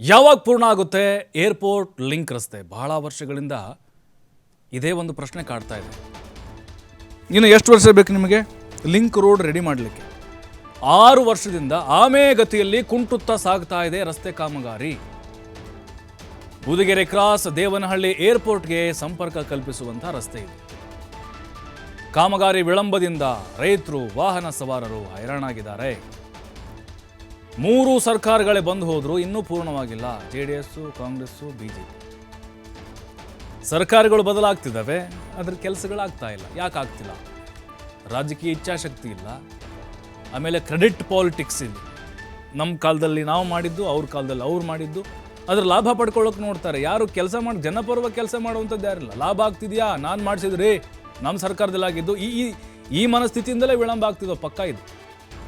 ಯಾವಾಗ ಪೂರ್ಣ ಆಗುತ್ತೆ ಏರ್ಪೋರ್ಟ್ ಲಿಂಕ್ ರಸ್ತೆ? ಬಹಳ ವರ್ಷಗಳಿಂದ ಇದೇ ಒಂದು ಪ್ರಶ್ನೆ ಕಾಡ್ತಾ ಇದೆ. ಇನ್ನು ಎಷ್ಟು ವರ್ಷ ಬೇಕು ನಿಮಗೆ ಲಿಂಕ್ ರೋಡ್ ರೆಡಿ ಮಾಡಲಿಕ್ಕೆ? 6 ವರ್ಷದಿಂದ ಆಮೆಗತಿಯಲ್ಲಿ ಕುಂಟುತ್ತಾ ಸಾಗ್ತಾ ಇದೆ ರಸ್ತೆ ಕಾಮಗಾರಿ. ಬೂದಿಗೆರೆ ಕ್ರಾಸ್ ದೇವನಹಳ್ಳಿ ಏರ್ಪೋರ್ಟ್ಗೆ ಸಂಪರ್ಕ ಕಲ್ಪಿಸುವಂತಹ ರಸ್ತೆ ಇದೆ. ಕಾಮಗಾರಿ ವಿಳಂಬದಿಂದ ರೈತರು, ವಾಹನ ಸವಾರರು ಹೈರಾಣಾಗಿದ್ದಾರೆ. 3 ಸರ್ಕಾರಗಳೇ ಬಂದು ಹೋದ್ರು, ಇನ್ನೂ ಪೂರ್ಣವಾಗಿಲ್ಲ. JDS, ಕಾಂಗ್ರೆಸ್, BJP ಸರ್ಕಾರಗಳು ಬದಲಾಗ್ತಿದ್ದಾವೆ, ಅದ್ರ ಕೆಲಸಗಳಾಗ್ತಾ ಇಲ್ಲ. ಯಾಕೆ ಆಗ್ತಿಲ್ಲ? ರಾಜಕೀಯ ಇಚ್ಛಾಶಕ್ತಿ ಇಲ್ಲ, ಆಮೇಲೆ ಕ್ರೆಡಿಟ್ ಪಾಲಿಟಿಕ್ಸ್ ಇಲ್ಲ. ನಮ್ಮ ಕಾಲದಲ್ಲಿ ನಾವು ಮಾಡಿದ್ದು, ಅವ್ರ ಕಾಲದಲ್ಲಿ ಅವ್ರು ಮಾಡಿದ್ದು, ಅದ್ರ ಲಾಭ ಪಡ್ಕೊಳ್ಳೋಕೆ ನೋಡ್ತಾರೆ. ಯಾರು ಕೆಲಸ ಮಾಡಿ ಜನಪರವ ಕೆಲಸ ಮಾಡುವಂಥದ್ದು ಯಾರಿಲ್ಲ. ಲಾಭ ಆಗ್ತಿದೆಯಾ, ನಾನು ಮಾಡಿಸಿದ್ರಿ, ನಮ್ಮ ಸರ್ಕಾರದಲ್ಲಿ ಆಗಿದ್ದು, ಈ ಮನಸ್ಥಿತಿಯಿಂದಲೇ ವಿಳಂಬ ಆಗ್ತಿದ್ದೋ ಪಕ್ಕ ಇದು.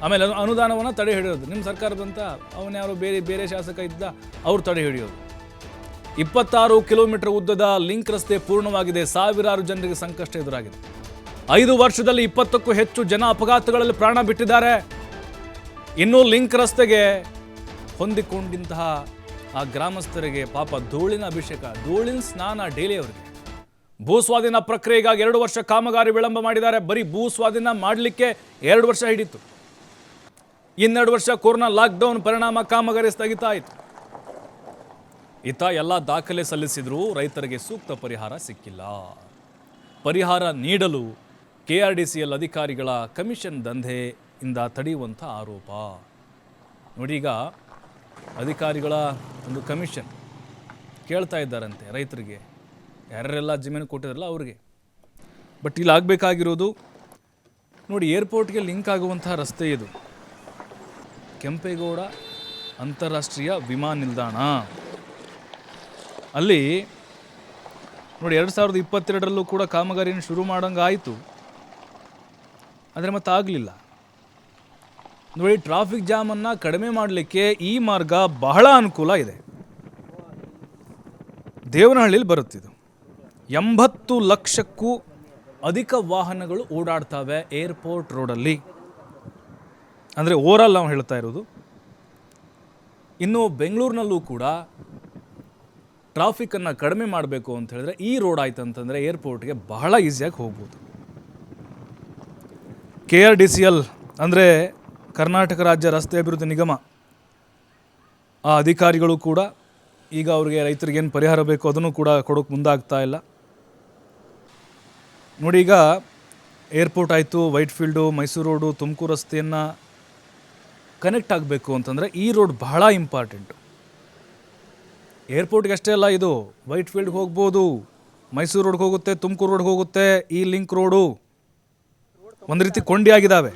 ಆಮೇಲೆ ಅನುದಾನವನ್ನು ತಡೆ ಹಿಡಿಯೋದು. ನಿಮ್ಮ ಸರ್ಕಾರದಂತ ಅವನ್ಯಾರು ಬೇರೆ ಶಾಸಕ ಇದ್ದ, ಅವ್ರು ತಡೆ ಹಿಡಿಯೋದು. 26 ಕಿಲೋಮೀಟರ್ ಉದ್ದದ ಲಿಂಕ್ ರಸ್ತೆ ಪೂರ್ಣವಾಗಿದೆ. ಸಾವಿರಾರು ಜನರಿಗೆ ಸಂಕಷ್ಟ ಎದುರಾಗಿದೆ. 5 ವರ್ಷದಲ್ಲಿ 20ಕ್ಕೂ ಹೆಚ್ಚು ಜನ ಅಪಘಾತಗಳಲ್ಲಿ ಪ್ರಾಣ ಬಿಟ್ಟಿದ್ದಾರೆ. ಇನ್ನೂ ಲಿಂಕ್ ರಸ್ತೆಗೆ ಹೊಂದಿಕೊಂಡಂತಹ ಆ ಗ್ರಾಮಸ್ಥರಿಗೆ ಪಾಪ ಧೂಳಿನ ಅಭಿಷೇಕ, ಧೂಳಿನ ಸ್ನಾನ ಡೈಲಿ ಅವರಿಗೆ. ಭೂಸ್ವಾಧೀನ ಪ್ರಕ್ರಿಯೆಗಾಗಿ 2 ವರ್ಷ ಕಾಮಗಾರಿ ವಿಳಂಬ ಮಾಡಿದ್ದಾರೆ. ಬರೀ ಭೂಸ್ವಾಧೀನ ಮಾಡಲಿಕ್ಕೆ 2 ವರ್ಷ ಹಿಡಿತು. 2 ವರ್ಷ ಕೊರೋನಾ ಲಾಕ್ಡೌನ್ ಪರಿಣಾಮ ಕಾಮಗಾರಿ ಸ್ಥಗಿತ ಆಯಿತು. ಇತ್ತ ಎಲ್ಲ ದಾಖಲೆ ಸಲ್ಲಿಸಿದರೂ ರೈತರಿಗೆ ಸೂಕ್ತ ಪರಿಹಾರ ಸಿಕ್ಕಿಲ್ಲ. ಪರಿಹಾರ ನೀಡಲು KRDCL ಅಧಿಕಾರಿಗಳ ಕಮಿಷನ್ ದಂಧೆಯಿಂದ ತಡೆಯುವಂಥ ಆರೋಪ. ನೋಡಿ, ಈಗ ಅಧಿಕಾರಿಗಳ ಒಂದು ಕಮಿಷನ್ ಕೇಳ್ತಾ ಇದ್ದಾರಂತೆ ರೈತರಿಗೆ, ಯಾರೆಲ್ಲ ಜಮೀನು ಕೊಟ್ಟಿದ್ರಲ್ಲ ಅವ್ರಿಗೆ. ಬಟ್ ಇಲ್ಲಿ ಆಗಬೇಕಾಗಿರೋದು ನೋಡಿ, ಏರ್ಪೋರ್ಟ್ಗೆ ಲಿಂಕ್ ಆಗುವಂತಹ ರಸ್ತೆ ಇದು. ಕೆಂಪೇಗೌಡ ಅಂತಾರಾಷ್ಟ್ರೀಯ ವಿಮಾನ ನಿಲ್ದಾಣ. ಅಲ್ಲಿ ನೋಡಿ 2022ರಲ್ಲೂ ಕೂಡ ಕಾಮಗಾರಿಯನ್ನು ಶುರು ಮಾಡೋಂಗೆ ಆಯಿತು, ಆದರೆ ಮತ್ತೆ ಆಗಲಿಲ್ಲ. ನೋಡಿ, ಟ್ರಾಫಿಕ್ ಜಾಮನ್ನು ಕಡಿಮೆ ಮಾಡಲಿಕ್ಕೆ ಈ ಮಾರ್ಗ ಬಹಳ ಅನುಕೂಲ ಇದೆ. ದೇವನಹಳ್ಳಿಲಿ ಬರುತ್ತಿದ್ದು 80 ಲಕ್ಷಕ್ಕೂ ಅಧಿಕ ವಾಹನಗಳು ಓಡಾಡ್ತವೆ ಏರ್ಪೋರ್ಟ್ ರೋಡಲ್ಲಿ. ಅಂದರೆ ಓವರಾಲ್ ನಾವು ಹೇಳ್ತಾ ಇರೋದು. ಇನ್ನು ಬೆಂಗಳೂರಿನಲ್ಲೂ ಕೂಡ ಟ್ರಾಫಿಕನ್ನು ಕಡಿಮೆ ಮಾಡಬೇಕು ಅಂತ ಹೇಳಿದ್ರೆ ಈ ರೋಡ್ ಆಯ್ತು ಅಂತಂದರೆ ಏರ್ಪೋರ್ಟ್ಗೆ ಬಹಳ ಈಸಿಯಾಗಿ ಹೋಗ್ಬೋದು. KRDCL ಅಂದರೆ ಕರ್ನಾಟಕ ರಾಜ್ಯ ರಸ್ತೆ ಅಭಿವೃದ್ಧಿ ನಿಗಮ, ಆ ಅಧಿಕಾರಿಗಳು ಕೂಡ ಈಗ ಅವ್ರಿಗೆ ರೈತರಿಗೇನು ಪರಿಹಾರ ಬೇಕು ಅದನ್ನು ಕೂಡ ಕೊಡೋಕೆ ಮುಂದಾಗ್ತಾ ಇಲ್ಲ. ನೋಡಿ, ಈಗ ಏರ್ಪೋರ್ಟ್ ಆಯಿತು, white field, Mysuru road, Tumakuru ರಸ್ತೆಯನ್ನು ಕನೆಕ್ಟ್ ಆಗಬೇಕು ಅಂತಂದರೆ ಈ ರೋಡ್ ಬಹಳ ಇಂಪಾರ್ಟೆಂಟು. ಏರ್ಪೋರ್ಟ್ಗೆ ಅಷ್ಟೇ ಅಲ್ಲ, ಇದು ವೈಟ್ ಫೀಲ್ಡ್ಗೆ ಹೋಗ್ಬೋದು, ಮೈಸೂರು ರೋಡ್ಗೆ ಹೋಗುತ್ತೆ, ತುಮಕೂರು ರೋಡ್ಗೆ ಹೋಗುತ್ತೆ. ಈ ಲಿಂಕ್ ರೋಡು ಒಂದು ರೀತಿ ಕೊಂಡಿಯಾಗಿದ್ದಾವೆ.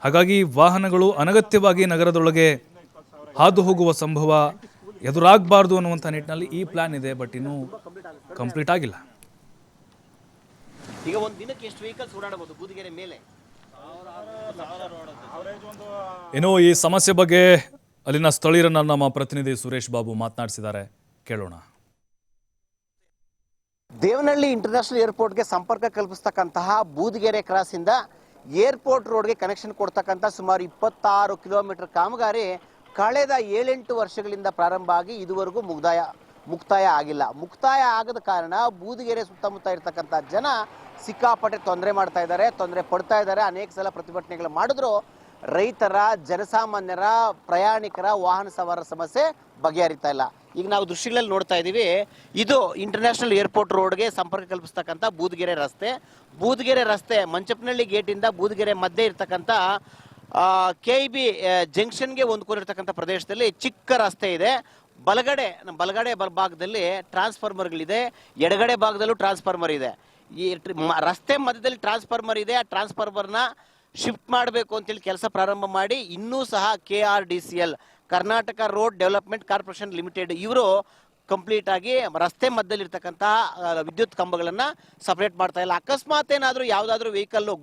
ಹಾಗಾಗಿ ವಾಹನಗಳು ಅನಗತ್ಯವಾಗಿ ನಗರದೊಳಗೆ ಹಾದು ಹೋಗುವ ಸಂಭವ ಎದುರಾಗಬಾರ್ದು ಅನ್ನುವಂಥ ನಿಟ್ಟಿನಲ್ಲಿ ಈ ಪ್ಲಾನ್ ಇದೆ. ಬಟ್ ಇನ್ನೂ ಕಂಪ್ಲೀಟ್ ಆಗಿಲ್ಲ. ಈಗ ಒಂದು ದಿನಕ್ಕೆ ಎಷ್ಟು ವೆಹಿಕಲ್ಸ್ ಓಡಾಡಬಹುದು ಬೂದಿಗೆರೆ ಮೇಲೆ? ಏನೋ ಈ ಸಮಸ್ಯೆ ಬಗ್ಗೆ ಅಲ್ಲಿನ ಸ್ಥಳೀಯರನ್ನ ನಮ್ಮ ಪ್ರತಿನಿಧಿ ಸುರೇಶ್ ಬಾಬು ಮಾತನಾಡಿಸಿದ್ದಾರೆ, ಕೇಳೋಣ. ದೇವನಹಳ್ಳಿ ಇಂಟರ್ನ್ಯಾಷನಲ್ ಏರ್ಪೋರ್ಟ್ಗೆ ಸಂಪರ್ಕ ಕಲ್ಪಿಸ್ತಕ್ಕಂತಹ ಬೂದಿಗೆರೆ ಕ್ರಾಸ್ ಇಂದ ಏರ್ಪೋರ್ಟ್ ರೋಡ್ಗೆ ಕನೆಕ್ಷನ್ ಕೊಡ್ತಕ್ಕಂಥ ಸುಮಾರು 26 ಕಿಲೋಮೀಟರ್ ಕಾಮಗಾರಿ ಕಳೆದ 7-8 ವರ್ಷಗಳಿಂದ ಪ್ರಾರಂಭ ಆಗಿ ಇದುವರೆಗೂ ಮುಕ್ತಾಯ ಆಗಿಲ್ಲ. ಮುಕ್ತಾಯ ಆಗದ ಕಾರಣ ಬೂದಿಗೆರೆ ಸುತ್ತಮುತ್ತ ಇರ್ತಕ್ಕಂಥ ಜನ ಸಿಕ್ಕಾಪಟ್ಟೆ ತೊಂದರೆ ಮಾಡ್ತಾ ಇದ್ದಾರೆ, ತೊಂದರೆ ಪಡ್ತಾ ಇದ್ದಾರೆ. ಅನೇಕ ಸಲ ಪ್ರತಿಭಟನೆಗಳು ಮಾಡಿದ್ರು ರೈತರ, ಜನಸಾಮಾನ್ಯರ, ಪ್ರಯಾಣಿಕರ, ವಾಹನ ಸವಾರರ ಸಮಸ್ಯೆ ಬಗೆಹರಿತಾ ಇಲ್ಲ. ಈಗ ನಾವು ದೃಶ್ಯಗಳಲ್ಲಿ ನೋಡ್ತಾ ಇದ್ದೀವಿ, ಇದು ಇಂಟರ್ನ್ಯಾಷನಲ್ ಏರ್ಪೋರ್ಟ್ ರೋಡ್ಗೆ ಸಂಪರ್ಕ ಕಲ್ಪಿಸ್ತಕ್ಕಂಥ ಬೂದಿಗೆರೆ ರಸ್ತೆ. ಬೂದಿಗೆರೆ ರಸ್ತೆ ಮಂಚಪ್ಪನಹಳ್ಳಿ ಗೇಟಿಂದ ಬೂದಿಗೆರೆ ಮಧ್ಯೆ ಇರ್ತಕ್ಕಂಥ KIB ಜಂಕ್ಷನ್ಗೆ ಹೊಂದ್ಕೊಂಡಿರ್ತಕ್ಕಂಥ ಪ್ರದೇಶದಲ್ಲಿ ಚಿಕ್ಕ ರಸ್ತೆ ಇದೆ. ಬಲಗಡೆ ಭಾಗದಲ್ಲಿ ಟ್ರಾನ್ಸ್ಫಾರ್ಮರ್ಗಳಿದೆ, ಎಡಗಡೆ ಭಾಗದಲ್ಲೂ ಟ್ರಾನ್ಸ್ಫಾರ್ಮರ್ ಇದೆ. ಈ ರಸ್ತೆ ಮಧ್ಯದಲ್ಲಿ ಟ್ರಾನ್ಸ್ಫಾರ್ಮರ್ ಇದೆ. ಆ ಟ್ರಾನ್ಸ್ಫಾರ್ಮರ್ನ ಶಿಫ್ಟ್ ಮಾಡಬೇಕು ಅಂತೇಳಿ ಕೆಲಸ ಪ್ರಾರಂಭ ಮಾಡಿ ಇನ್ನೂ ಸಹ KRDCL Karnataka road development corporation limited ಇವರು ಕಂಪ್ಲೀಟ್ ಆಗಿ ರಸ್ತೆ ಮಧ್ಯದಲ್ಲಿರ್ತಕ್ಕಂತಹ ವಿದ್ಯುತ್ ಕಂಬಗಳನ್ನು ಸಪರೇಟ್ ಮಾಡ್ತಾ ಇಲ್ಲ. ಅಕಸ್ಮಾತ್ ಏನಾದರೂ ಯಾವುದಾದ್ರೂ ವೆಹಿಕಲ್ಲು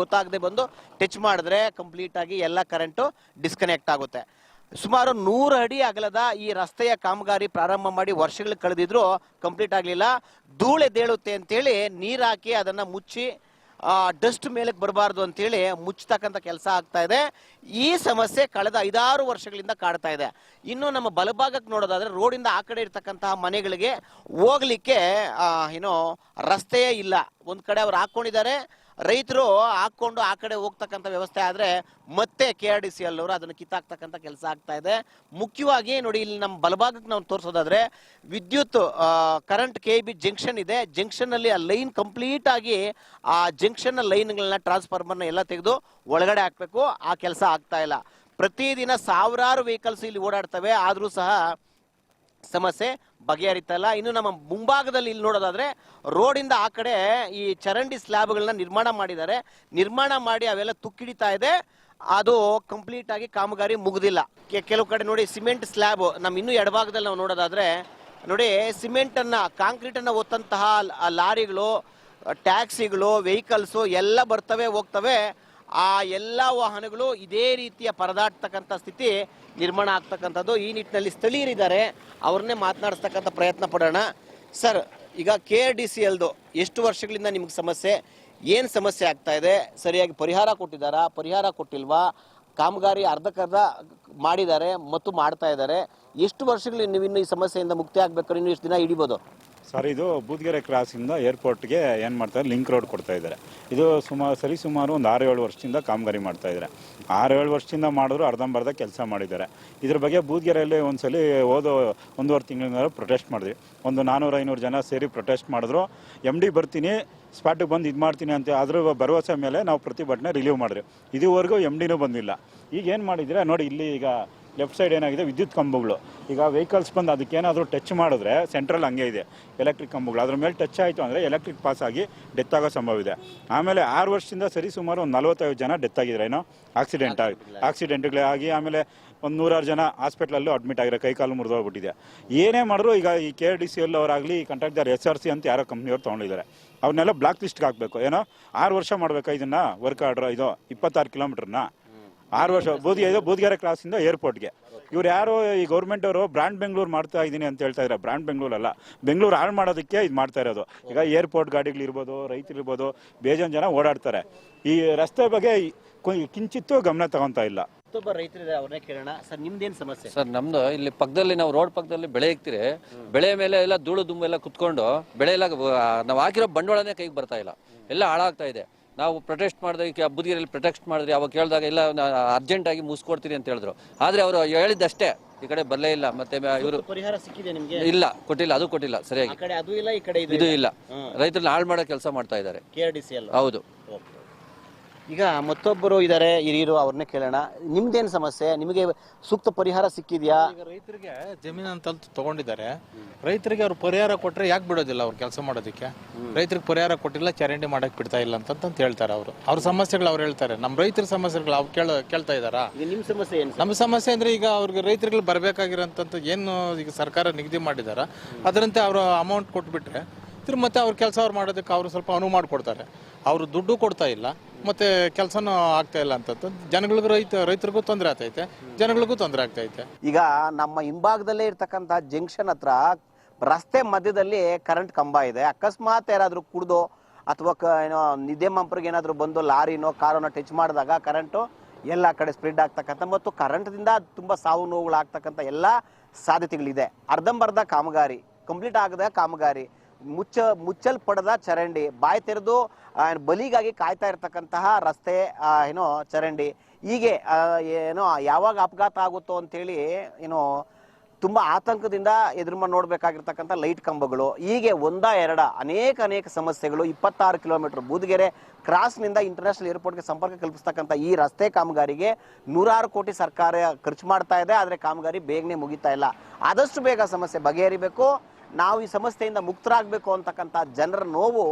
ಗೊತ್ತಾಗದೆ ಬಂದು ಟಚ್ ಮಾಡಿದ್ರೆ ಕಂಪ್ಲೀಟ್ ಆಗಿ ಎಲ್ಲ ಕರೆಂಟು ಡಿಸ್ಕನೆಕ್ಟ್ ಆಗುತ್ತೆ. ಸುಮಾರು 100 ಅಡಿ ಅಗಲದ ಈ ರಸ್ತೆಯ ಕಾಮಗಾರಿ ಪ್ರಾರಂಭ ಮಾಡಿ ವರ್ಷಗಳು ಕಳೆದಿದ್ರು ಕಂಪ್ಲೀಟ್ ಆಗಲಿಲ್ಲ. ಧೂಳೆದೇಳುತ್ತೆ ಅಂತೇಳಿ ನೀರು ಹಾಕಿ ಅದನ್ನು ಮುಚ್ಚಿ ಡಸ್ಟ್ ಮೇಲಕ್ಕೆ ಬರಬಾರ್ದು ಅಂತೇಳಿ ಮುಚ್ಚತಕ್ಕಂಥ ಕೆಲಸ ಆಗ್ತಾ ಇದೆ. ಈ ಸಮಸ್ಯೆ ಕಳೆದ 5-6 ವರ್ಷಗಳಿಂದ ಕಾಡ್ತಾ ಇದೆ. ಇನ್ನು ನಮ್ಮ ಬಲಭಾಗಕ್ಕೆ ನೋಡೋದಾದ್ರೆ ರೋಡಿಂದ ಆ ಕಡೆ ಇರ್ತಕ್ಕಂತಹ ಮನೆಗಳಿಗೆ ಹೋಗ್ಲಿಕ್ಕೆ ಏನೋ ರಸ್ತೆಯೇ ಇಲ್ಲ. ಒಂದ್ ಕಡೆ ಅವ್ರು ಹಾಕೊಂಡಿದ್ದಾರೆ, ರೈತರು ಹಾಕೊಂಡು ಆ ಕಡೆ ಹೋಗ್ತಕ್ಕಂಥ ವ್ಯವಸ್ಥೆ ಆದ್ರೆ ಮತ್ತೆ KRDCL ಅವರು ಅದನ್ನು ಕಿತ್ತಾಕ್ತಕ್ಕಂಥ ಕೆಲಸ ಆಗ್ತಾ ಇದೆ. ಮುಖ್ಯವಾಗಿ ನೋಡಿ, ಇಲ್ಲಿ ನಮ್ಮ ಬಲಭಾಗಕ್ಕೆ ನಾವು ತೋರಿಸೋದಾದ್ರೆ ವಿದ್ಯುತ್ ಕರೆಂಟ್ KEB ಜಂಕ್ಷನ್ ಇದೆ. ಜಂಕ್ಷನ್ ಅಲ್ಲಿ ಆ ಲೈನ್ ಕಂಪ್ಲೀಟ್ ಆಗಿ ಆ ಜಂಕ್ಷನ್ ಲೈನ್ಗಳನ್ನ ಟ್ರಾನ್ಸ್ಫಾರ್ಮರ್ನ ಎಲ್ಲ ತೆಗೆದು ಒಳಗಡೆ ಹಾಕ್ಬೇಕು. ಆ ಕೆಲಸ ಆಗ್ತಾ ಇಲ್ಲ. ಪ್ರತಿದಿನ ಸಾವಿರಾರು ವೆಹಿಕಲ್ಸ್ ಇಲ್ಲಿ ಓಡಾಡ್ತವೆ, ಆದ್ರೂ ಸಹ ಸಮಸ್ಯೆ ಬಗೆಹರಿತಾ ಇಲ್ಲ. ಇನ್ನು ನಮ್ಮ ಮುಂಭಾಗದಲ್ಲಿ ಇಲ್ಲಿ ನೋಡೋದಾದ್ರೆ ರೋಡಿಂದ ಆ ಕಡೆ ಈ ಚರಂಡಿ ಸ್ಲ್ಯಾಬ್ಗಳನ್ನ ನಿರ್ಮಾಣ ಮಾಡಿದ್ದಾರೆ. ನಿರ್ಮಾಣ ಮಾಡಿ ಅವೆಲ್ಲ ತುಕ್ಕಿಡಿತಾ ಇದೆ. ಅದು ಕಂಪ್ಲೀಟ್ ಆಗಿ ಕಾಮಗಾರಿ ಮುಗುದಿಲ್ಲ. ಕೆಲವು ಕಡೆ ನೋಡಿ ಸಿಮೆಂಟ್ ಸ್ಲ್ಯಾಬ್, ನಮ್ಮ ಇನ್ನೂ ಎಡಭಾಗದಲ್ಲಿ ನಾವು ನೋಡೋದಾದ್ರೆ ನೋಡಿ, ಸಿಮೆಂಟ್ ಅನ್ನ ಕಾಂಕ್ರೀಟ್ ಅನ್ನ ಒತ್ತಂತಹ ಲಾರಿಗಳು, ಟ್ಯಾಕ್ಸಿಗಳು, ವೆಹಿಕಲ್ಸ್ ಎಲ್ಲ ಬರ್ತವೆ ಹೋಗ್ತವೆ. ಆ ಎಲ್ಲ ವಾಹನಗಳು ಇದೇ ರೀತಿಯ ಪರದಾಡ್ತಕ್ಕಂಥ ಸ್ಥಿತಿ ನಿರ್ಮಾಣ ಆಗ್ತಕ್ಕಂಥದ್ದು. ಈ ನಿಟ್ಟಿನಲ್ಲಿ ಸ್ಥಳೀಯರಿದ್ದಾರೆ, ಅವ್ರನ್ನೇ ಮಾತನಾಡಿಸ್ತಕ್ಕಂಥ ಪ್ರಯತ್ನ ಪಡೋಣ. ಸರ್, ಈಗ KRDCLದು ಎಷ್ಟು ವರ್ಷಗಳಿಂದ ನಿಮ್ಗೆ ಸಮಸ್ಯೆ, ಏನು ಸಮಸ್ಯೆ ಆಗ್ತಾ ಇದೆ? ಸರಿಯಾಗಿ ಪರಿಹಾರ ಕೊಟ್ಟಿದ್ದಾರಾ, ಪರಿಹಾರ ಕೊಟ್ಟಿಲ್ವಾ? ಕಾಮಗಾರಿ ಅರ್ಧಕ್ಕರ್ಧ ಮಾಡಿದ್ದಾರೆ ಮತ್ತು ಮಾಡ್ತಾ ಇದ್ದಾರೆ. ಎಷ್ಟು ವರ್ಷಗಳು ನೀವು ಇನ್ನು ಈ ಸಮಸ್ಯೆಯಿಂದ ಮುಕ್ತಿ ಆಗ್ಬೇಕಾದ್ರೆ ಇನ್ನು ಎಷ್ಟು ದಿನ ಹಿಡಿಬೋದು? ಸರ್, ಇದು ಬೂದ್ಗೆರೆ ಕ್ರಾಸಿಂದ ಏರ್ಪೋರ್ಟ್ಗೆ ಏನು ಮಾಡ್ತಾರೆ, ಲಿಂಕ್ ರೋಡ್ ಕೊಡ್ತಾ ಇದ್ದಾರೆ. ಇದು ಸುಮಾರು ಒಂದು 6-7 ವರ್ಷದಿಂದ ಕಾಮಗಾರಿ ಮಾಡ್ತಾ ಇದ್ದಾರೆ. 6-7 ವರ್ಷದಿಂದ ಮಾಡಿದ್ರು ಅರ್ಧಂಬರ್ಧ ಕೆಲಸ ಮಾಡಿದ್ದಾರೆ. ಇದ್ರ ಬಗ್ಗೆ ಬೂದ್ಗೆರೆಯಲ್ಲಿ ಒಂದ್ಸಲಿ ಹೋದ 1.5 ತಿಂಗಳಿಂದ ಪ್ರೊಟೆಸ್ಟ್ ಮಾಡಿದ್ವಿ. ಒಂದು 400-500 ಜನ ಸೇರಿ ಪ್ರೊಟೆಸ್ಟ್ ಮಾಡಿದ್ರು. MD ಬರ್ತೀನಿ, ಸ್ಪಾಟಿಗೆ ಬಂದು ಇದು ಮಾಡ್ತೀನಿ ಅಂತ ಅದ್ರ ಭರವಸೆ ಮೇಲೆ ನಾವು ಪ್ರತಿಭಟನೆ ರಿಲೀವ್ ಮಾಡಿದ್ವಿ. ಇದುವರೆಗೂ MDನೂ ಬಂದಿಲ್ಲ. ಈಗ ಏನು ಮಾಡಿದರೆ ನೋಡಿ, ಇಲ್ಲಿ ಈಗ ಲೆಫ್ಟ್ ಸೈಡ್ ಏನಾಗಿದೆ, ವಿದ್ಯುತ್ ಕಂಬಗಳು. ಈಗ ವೆಹಿಕಲ್ಸ್ ಬಂದು ಅದಕ್ಕೇನಾದರೂ ಟಚ್ ಮಾಡಿದ್ರೆ ಸೆಂಟ್ರಲ್ ಹಂಗೆ ಇದೆ ಎಲೆಕ್ಟ್ರಿಕ್ ಕಂಬಗಳು, ಅದ್ರ ಮೇಲೆ ಟಚ್ ಆಯಿತು ಅಂದರೆ ಎಲೆಕ್ಟ್ರಿಕ್ ಪಾಸ್ ಆಗಿ ಡೆತ್ ಆಗೋ ಸಂಭವ ಇದೆ. ಆಮೇಲೆ 6 ವರ್ಷದಿಂದ ಸುಮಾರು ಒಂದು 45 ಜನ ಡೆತ್ ಆಗಿದ್ರೆ, ಏನೋ ಆಕ್ಸಿಡೆಂಟ್ಗಳಾಗಿ. ಆಮೇಲೆ ಒಂದು 100 ಜನ ಹಾಸ್ಪಿಟ್ಲಲ್ಲೂ ಅಡ್ಮಿಟ್ ಆಗಿರೋ, ಕೈಕಾಲು ಮುರಿದೋಗ್ಬಿಟ್ಟಿದೆ. ಏನೇ ಮಾಡಿದ್ರು ಈಗ ಈ KRDCL ಅವರಾಗಲಿ, ಈ ಕಾಂಟ್ರಾಕ್ಟರ್ SRC ಅಂತ ಯಾರೋ ಕಂಪ್ನಿಯವ್ರು ತೊಗೊಂಡಿದ್ದಾರೆ, ಅವ್ರನ್ನೆಲ್ಲ ಬ್ಲಾಕ್ ಲಿಸ್ಟ್ಗೆ ಹಾಕಬೇಕು. ಏನೋ 6 ವರ್ಷ ಮಾಡಬೇಕಾ ಇದನ್ನು ವರ್ಕ್ ಆರ್ಡ್ರ್? ಇದು 26 ಕಿಲೋಮೀಟ್ರನ್ನ 6 ವರ್ಷ ಬೂದ್ಗೆರೆ ಕ್ರಾಸಿಂದ ಏರ್ಪೋರ್ಟ್ಗೆ. ಇವ್ರು ಯಾರು, ಈ ಗೌರ್ಮೆಂಟ್ ಅವರು ಬ್ರ್ಯಾಂಡ್ ಬೆಂಗಳೂರು ಮಾಡ್ತಾ ಇದ್ದೀನಿ ಅಂತ ಹೇಳ್ತಾ ಇದ್ದಾರೆ. ಬ್ರ್ಯಾಂಡ್ ಬೆಂಗಳೂರಲ್ಲ, ಬೆಂಗಳೂರು ಹಾಳು ಮಾಡೋದಕ್ಕೆ ಇದು ಮಾಡ್ತಾ ಇರೋದು. ಈಗ ಏರ್ಪೋರ್ಟ್ ಗಾಡಿಗಳಿರ್ಬೋದು, ರೈತರಿರ್ಬೋದು, ಬೇಜಾನ್ ಜನ ಓಡಾಡ್ತಾರೆ. ಈ ರಸ್ತೆ ಬಗ್ಗೆ ಕಿಂಚಿತ್ತೂ ಗಮನ ತಗೊಂತಾ ಇಲ್ಲ. ಮತ್ತೊಬ್ಬ ರೈತರಿದೆ, ಅವ್ರನ್ನೇ ಕೇಳೋಣ. ಸರ್, ನಿಮ್ದೇನು ಸಮಸ್ಯೆ? ಸರ್, ನಮ್ದು ಇಲ್ಲಿ ಪಕ್ಕದಲ್ಲಿ, ನಾವು ರೋಡ್ ಪಕ್ಕದಲ್ಲಿ ಬೆಳೆ ಇಕ್ತಿರಿ. ಬೆಳೆ ಮೇಲೆ ಎಲ್ಲ ಧೂಳು ದುಂಬು ಎಲ್ಲ ಕುತ್ಕೊಂಡು ಬೆಳೆ ಎಲ್ಲ ನಾವು ಹಾಕಿರೋ ಬಂಡವಾಳನೇ ಕೈಗೆ ಬರ್ತಾ ಇಲ್ಲ, ಎಲ್ಲ ಹಾಳಾಗ್ತಾ ಇದೆ. ನಾವು ಪ್ರೊಟೆಸ್ಟ್ ಮಾಡಿದಾಗ, ಬೂದ್ಗೆರೆಯಲ್ಲಿ ಪ್ರೊಟೆಸ್ಟ್ ಮಾಡಿದ್ರಿ, ಅವಾಗ ಕೇಳಿದಾಗ ಇಲ್ಲ ಅರ್ಜೆಂಟಾಗಿ ಮುಗಿಸ್ಕೊಡ್ತೀರಿ ಅಂತ ಹೇಳಿದ್ರು. ಆದರೆ ಅವರು ಹೇಳಿದ್ದಷ್ಟೇ, ಈ ಕಡೆ ಬರಲೇ ಇಲ್ಲ. ಮತ್ತೆ ಇವರು ಪರಿಹಾರ ಸಿಕ್ಕಿದೆ ನಿಮಗೆ? ಇಲ್ಲ, ಕೊಟ್ಟಿಲ್ಲ, ಅದು ಕೊಟ್ಟಿಲ್ಲ ಸರಿಯಾಗಿ. ಅದು ಇಲ್ಲ, ಈ ಕಡೆ ಇದು ಇಲ್ಲ. ರೈತರನ್ನ ಹಾಳು ಮಾಡೋ ಕೆಲಸ ಮಾಡ್ತಾ ಇದ್ದಾರೆ KRDCL. ಹೌದು. ಈಗ ಮತ್ತೊಬ್ಬರು ಇದ್ದಾರೆ, ಹಿರಿಯರು, ಅವ್ರನ್ನೇ ಕೇಳೋಣ. ನಿಮ್ದೇನು ಸಮಸ್ಯೆ? ನಿಮಗೆ ಸೂಕ್ತ ಪರಿಹಾರ ಸಿಕ್ಕಿದ್ಯಾ? ಈಗ ರೈತರಿಗೆ ಜಮೀನು ಅಂತ ತಗೊಂಡಿದ್ದಾರೆ. ರೈತರಿಗೆ ಅವ್ರು ಪರಿಹಾರ ಕೊಟ್ರೆ ಯಾಕೆ ಬಿಡೋದಿಲ್ಲ ಅವ್ರು ಕೆಲಸ ಮಾಡೋದಕ್ಕೆ? ರೈತರಿಗೆ ಪರಿಹಾರ ಕೊಟ್ಟಿಲ್ಲ, ಚರಂಡಿ ಮಾಡಕ್ ಬಿಡ್ತಾ ಇಲ್ಲ ಅಂತ ಹೇಳ್ತಾರೆ. ಅವ್ರ ಸಮಸ್ಯೆಗಳು ಅವ್ರು ಹೇಳ್ತಾರೆ. ನಮ್ಮ ರೈತರ ಸಮಸ್ಯೆಗಳು ಅವ್ರು ಕೇಳ್ತಾ ಇದಾರಾ? ನಿಮ್ ಸಮಸ್ಯೆ ಏನು? ನಮ್ಮ ಸಮಸ್ಯೆ ಅಂದ್ರೆ ಈಗ ಅವ್ರಿಗೆ ರೈತರಿಗೆ ಬರಬೇಕಾಗಿರೋಂಥ ಏನು ಈಗ ಸರ್ಕಾರ ನಿಗದಿ ಮಾಡಿದಾರ, ಅದರಂತೆ ಅವರು ಅಮೌಂಟ್ ಕೊಟ್ಬಿಟ್ರೆ ಮತ್ತೆ ಅವ್ರ ಕೆಲಸ ಅವ್ರು ಮಾಡೋದಕ್ಕೆ ಅವರು ಸ್ವಲ್ಪ ಅನುವು ಮಾಡಿಕೊಡ್ತಾರೆ. ಅವರು ದುಡ್ಡು ಕೊಡ್ತಾ ಇಲ್ಲ, ಮತ್ತೆ ಕೆಲಸನೂ ಆಗ್ತಾ ಇಲ್ಲ ಅಂತ ಜನಗಳಿಗೂ ರೈತರಿಗೂ ತೊಂದರೆ ಆಗ್ತೈತೆ, ಜನಗಳಿಗೂ ತೊಂದರೆ ಆಗ್ತೈತೆ. ಈಗ ನಮ್ಮ ಹಿಂಭಾಗದಲ್ಲೇ ಇರ್ತಕ್ಕಂಥ ಜಂಕ್ಷನ್ ಹತ್ರ ರಸ್ತೆ ಮಧ್ಯದಲ್ಲಿ ಕರೆಂಟ್ ಕಂಬ ಇದೆ. ಅಕಸ್ಮಾತ್ ಯಾರಾದ್ರೂ ಕುಡ್ದು ಅಥವಾ ಏನೋ ನಿದ್ದೆ ಮಂಪರಿಗೆ ಏನಾದ್ರು ಬಂದು ಲಾರಿನೋ ಕಾರನೋ ಟಚ್ ಮಾಡಿದಾಗ ಕರೆಂಟು ಎಲ್ಲ ಕಡೆ ಸ್ಪ್ರೆಡ್ ಆಗ್ತಕ್ಕಂಥ ಮತ್ತು ಕರೆಂಟ್ದಿಂದ ತುಂಬಾ ಸಾವು ನೋವುಗಳು ಆಗ್ತಕ್ಕಂಥ ಎಲ್ಲ ಸಾಧ್ಯತೆಗಳಿದೆ. ಅರ್ಧಂಬರ್ಧ ಕಾಮಗಾರಿ, ಕಂಪ್ಲೀಟ್ ಆಗದ ಕಾಮಗಾರಿ, ಮುಚ್ಚಲ್ಪಡದ ಚರಂಡಿ, ಬಾಯಿ ತೆರೆದು ಬಲಿಗಾಗಿ ಕಾಯ್ತಾ ಇರ್ತಕ್ಕಂತಹ ರಸ್ತೆ, ಏನೋ ಚರಂಡಿ, ಹೀಗೆ ಏನೋ ಯಾವಾಗ ಅಪಘಾತ ಆಗುತ್ತೋ ಅಂತೇಳಿ ಏನೋ ತುಂಬಾ ಆತಂಕದಿಂದ ಎದುರು ನೋಡ್ಬೇಕಾಗಿರ್ತಕ್ಕಂಥ ಲೈಟ್ ಕಂಬಗಳು, ಹೀಗೆ 1-2 ಅನೇಕ ಸಮಸ್ಯೆಗಳು. 26 ಕಿಲೋಮೀಟರ್ ಬೂದ್ಗೆರೆ ಕ್ರಾಸ್ನಿಂದ ಇಂಟರ್ನ್ಯಾಷನಲ್ ಏರ್ಪೋರ್ಟ್ಗೆ ಸಂಪರ್ಕ ಕಲ್ಪಿಸ್ತಕ್ಕಂಥ ಈ ರಸ್ತೆ ಕಾಮಗಾರಿಗೆ 100 ಕೋಟಿ ಸರ್ಕಾರ ಖರ್ಚು ಮಾಡ್ತಾ ಇದೆ. ಆದರೆ ಕಾಮಗಾರಿ ಬೇಗನೆ ಮುಗಿತಾ ಇಲ್ಲ. ಆದಷ್ಟು ಬೇಗ ಸಮಸ್ಯೆ ಬಗೆಹರಿಬೇಕು. ನಾವು ಈ ಸಮಸ್ಯೆಯಿಂದ ಮುಕ್ತರಾಗಬೇಕು ಅಂತಕ್ಕಂಥ ಜನರ ನೋವು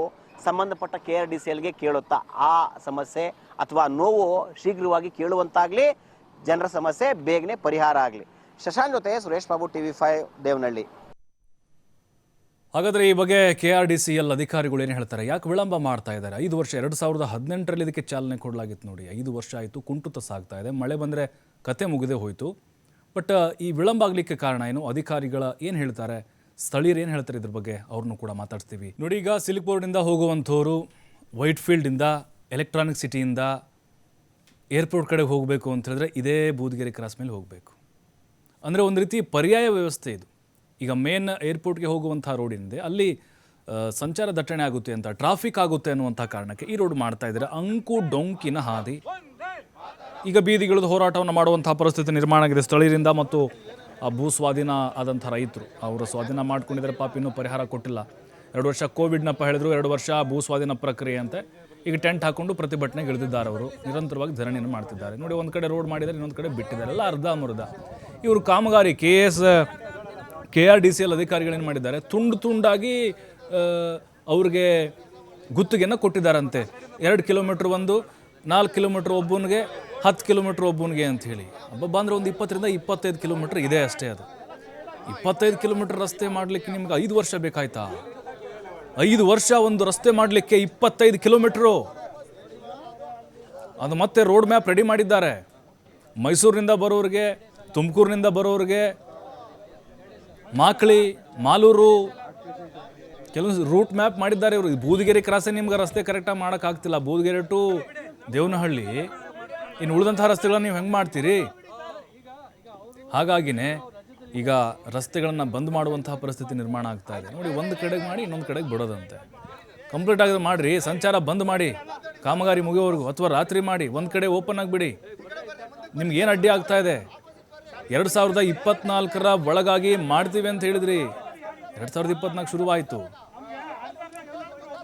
ಸಂಬಂಧಪಟ್ಟ KRDCLಗೆ ಕೇಳುತ್ತಾ ಆ ಸಮಸ್ಯೆ ಅಥವಾ ನೋವು ಶೀಘ್ರವಾಗಿ ಕೇಳುವಂತಾಗ್ಲಿ, ಜನರ ಸಮಸ್ಯೆ ಬೇಗನೆ ಪರಿಹಾರ ಆಗಲಿ. ಶಶಾಂಕ್ ಜೊತೆ ಸುರೇಶ್ ಬಾಬು, TV5 ದೇವನಹಳ್ಳಿ. ಹಾಗಾದರೆ ಈ ಬಗ್ಗೆ KRDCL ಅಧಿಕಾರಿಗಳು ಏನು ಹೇಳ್ತಾರೆ? ಯಾಕೆ ವಿಳಂಬ ಮಾಡ್ತಾ ಇದ್ದಾರೆ? 5 ವರ್ಷ 2018ರಲ್ಲಿ ಇದಕ್ಕೆ ಚಾಲನೆ ಕೊಡಲಾಗಿತ್ತು ನೋಡಿ. 5 ವರ್ಷ ಆಯಿತು, ಕುಂಟುತ ಸಾಗ್ತಾ ಇದೆ. ಮಳೆ ಬಂದರೆ ಕತೆ ಮುಗಿದೇ ಹೋಯಿತು. ಬಟ್ ಈ ವಿಳಂಬ ಆಗಲಿಕ್ಕೆ ಕಾರಣ ಏನು? ಅಧಿಕಾರಿಗಳ ಏನು ಹೇಳ್ತಾರೆ, ಸ್ಥಳೀಯರು ಏನು ಹೇಳ್ತಾರೆ ಇದ್ರ ಬಗ್ಗೆ, ಅವ್ರನ್ನೂ ಕೂಡ ಮಾತಾಡ್ತೀವಿ ನೋಡಿ. ಈಗ ಸಿಲ್ಕ್ ಬೋರ್ಡಿಂದ ಹೋಗುವಂಥವ್ರು ವೈಟ್ ಫೀಲ್ಡಿಂದ ಎಲೆಕ್ಟ್ರಾನಿಕ್ ಸಿಟಿಯಿಂದ ಏರ್ಪೋರ್ಟ್ ಕಡೆಗೆ ಹೋಗಬೇಕು ಅಂತ ಹೇಳಿದ್ರೆ ಇದೇ ಬೂದಿಗೆರೆ ಕ್ರಾಸ್ ಮೇಲೆ ಹೋಗಬೇಕು. ಅಂದರೆ ಒಂದು ರೀತಿ ಪರ್ಯಾಯ ವ್ಯವಸ್ಥೆ ಇದು. ಈಗ ಮೇನ್ ಏರ್ಪೋರ್ಟ್ಗೆ ಹೋಗುವಂಥ ರೋಡಿನಿದೆ, ಅಲ್ಲಿ ಸಂಚಾರ ದಟ್ಟಣೆ ಆಗುತ್ತೆ ಅಂತ, ಟ್ರಾಫಿಕ್ ಆಗುತ್ತೆ ಅನ್ನುವಂಥ ಕಾರಣಕ್ಕೆ ಈ ರೋಡ್ ಮಾಡ್ತಾ ಇದ್ದಾರೆ. ಅಂಕು ಡೊಂಕಿನ ಹಾದಿ. ಈಗ ಬೀದಿಗಿಳಿದು ಹೋರಾಟವನ್ನು ಮಾಡುವಂಥ ಪರಿಸ್ಥಿತಿ ನಿರ್ಮಾಣ ಆಗಿದೆ ಸ್ಥಳೀಯರಿಂದ ಮತ್ತು ಭೂ ಸ್ವಾಧೀನ ಆದಂಥ ರೈತರು. ಅವರು ಸ್ವಾಧೀನ ಮಾಡ್ಕೊಂಡಿದ್ದಾರೆ, ಪಾಪ ಇನ್ನೂ ಪರಿಹಾರ ಕೊಟ್ಟಿಲ್ಲ. 2 ವರ್ಷ ಕೋವಿಡ್ನಪ್ಪ ಹೇಳಿದ್ರು, 2 ವರ್ಷ ಭೂ ಸ್ವಾಧೀನ ಪ್ರಕ್ರಿಯೆ ಅಂತೆ. ಈಗ ಟೆಂಟ್ ಹಾಕೊಂಡು ಪ್ರತಿಭಟನೆಗೆ ಇಳಿದಿದ್ದಾರೆ. ಅವರು ನಿರಂತರವಾಗಿ ಧರಣಿಯನ್ನು ಮಾಡ್ತಿದ್ದಾರೆ. ನೋಡಿ, ಒಂದು ಕಡೆ ರೋಡ್ ಮಾಡಿದ್ದಾರೆ, ಇನ್ನೊಂದು ಕಡೆ ಬಿಟ್ಟಿದ್ದಾರೆ, ಎಲ್ಲ ಅರ್ಧಂಬರ್ಧ. ಇವರು ಕಾಮಗಾರಿ KRDCL ಅಧಿಕಾರಿಗಳೇನು ಮಾಡಿದ್ದಾರೆ, ತುಂಡು ತುಂಡಾಗಿ ಅವ್ರಿಗೆ ಗುತ್ತಿಗೆಯನ್ನು ಕೊಟ್ಟಿದ್ದಾರಂತೆ. 2 ಕಿಲೋಮೀಟ್ರ್ ಒಂದು, 4 ಕಿಲೋಮೀಟ್ರ್ ಒಬ್ಬನಿಗೆ, 10 ಕಿಲೋಮೀಟ್ರ್ ಒಬ್ಬನಿಗೆ ಅಂಥೇಳಿ. ಹಬ್ಬ ಅಂದರೆ ಒಂದು 20ರಿಂದ 25 ಕಿಲೋಮೀಟ್ರ್ ಇದೆ ಅಷ್ಟೇ. ಅದು 25 ಕಿಲೋಮೀಟ್ರ್ ರಸ್ತೆ ಮಾಡಲಿಕ್ಕೆ ನಿಮ್ಗೆ 5 ವರ್ಷ ಬೇಕಾಯ್ತಾ? 5 ವರ್ಷ ಒಂದು ರಸ್ತೆ ಮಾಡಲಿಕ್ಕೆ 25 ಕಿಲೋಮೀಟ್ರು. ಅದು ಮತ್ತೆ ರೋಡ್ ಮ್ಯಾಪ್ ರೆಡಿ ಮಾಡಿದ್ದಾರೆ. ಮೈಸೂರಿನಿಂದ ಬರೋರಿಗೆ, ತುಮಕೂರಿನಿಂದ ಬರೋರಿಗೆ, ಮಾಕ್ಳಿ, ಮಾಲೂರು, ಕೆಲವೊಂದು ರೂಟ್ ಮ್ಯಾಪ್ ಮಾಡಿದ್ದಾರೆ ಇವರು. ಬೂದಿಗೆರೆ ಕ್ರಾಸೇ ನಿಮ್ಗೆ ರಸ್ತೆ ಕರೆಕ್ಟಾಗಿ ಮಾಡೋಕ್ಕಾಗ್ತಿಲ್ಲ. ಬೂದಿಗೆರೆ ಟು ದೇವನಹಳ್ಳಿ, ಇನ್ನು ಉಳಿದಂಥ ರಸ್ತೆಗಳನ್ನ ನೀವು ಹೆಂಗೆ ಮಾಡ್ತೀರಿ? ಹಾಗಾಗಿನೇ ಈಗ ರಸ್ತೆಗಳನ್ನು ಬಂದ್ ಮಾಡುವಂತಹ ಪರಿಸ್ಥಿತಿ ನಿರ್ಮಾಣ ಆಗ್ತಾ ಇದೆ. ನೋಡಿ, ಒಂದು ಕಡೆಗೆ ಮಾಡಿ ಇನ್ನೊಂದು ಕಡೆಗೆ ಬಿಡೋದಂತೆ. ಕಂಪ್ಲೀಟ್ ಆಗಿದೆ ಮಾಡಿರಿ, ಸಂಚಾರ ಬಂದ್ ಮಾಡಿ ಕಾಮಗಾರಿ ಮುಗಿಯೋವರೆಗೂ, ಅಥವಾ ರಾತ್ರಿ ಮಾಡಿ, ಒಂದು ಕಡೆ ಓಪನ್ ಆಗಿಬಿಡಿ. ನಿಮ್ಗೆ ಏನು ಅಡ್ಡಿ ಆಗ್ತಾ ಇದೆ? 2024ರ ಒಳಗಾಗಿ ಮಾಡ್ತೀವಿ ಅಂತ ಹೇಳಿದ್ರಿ. 2024 ಶುರುವಾಯಿತು.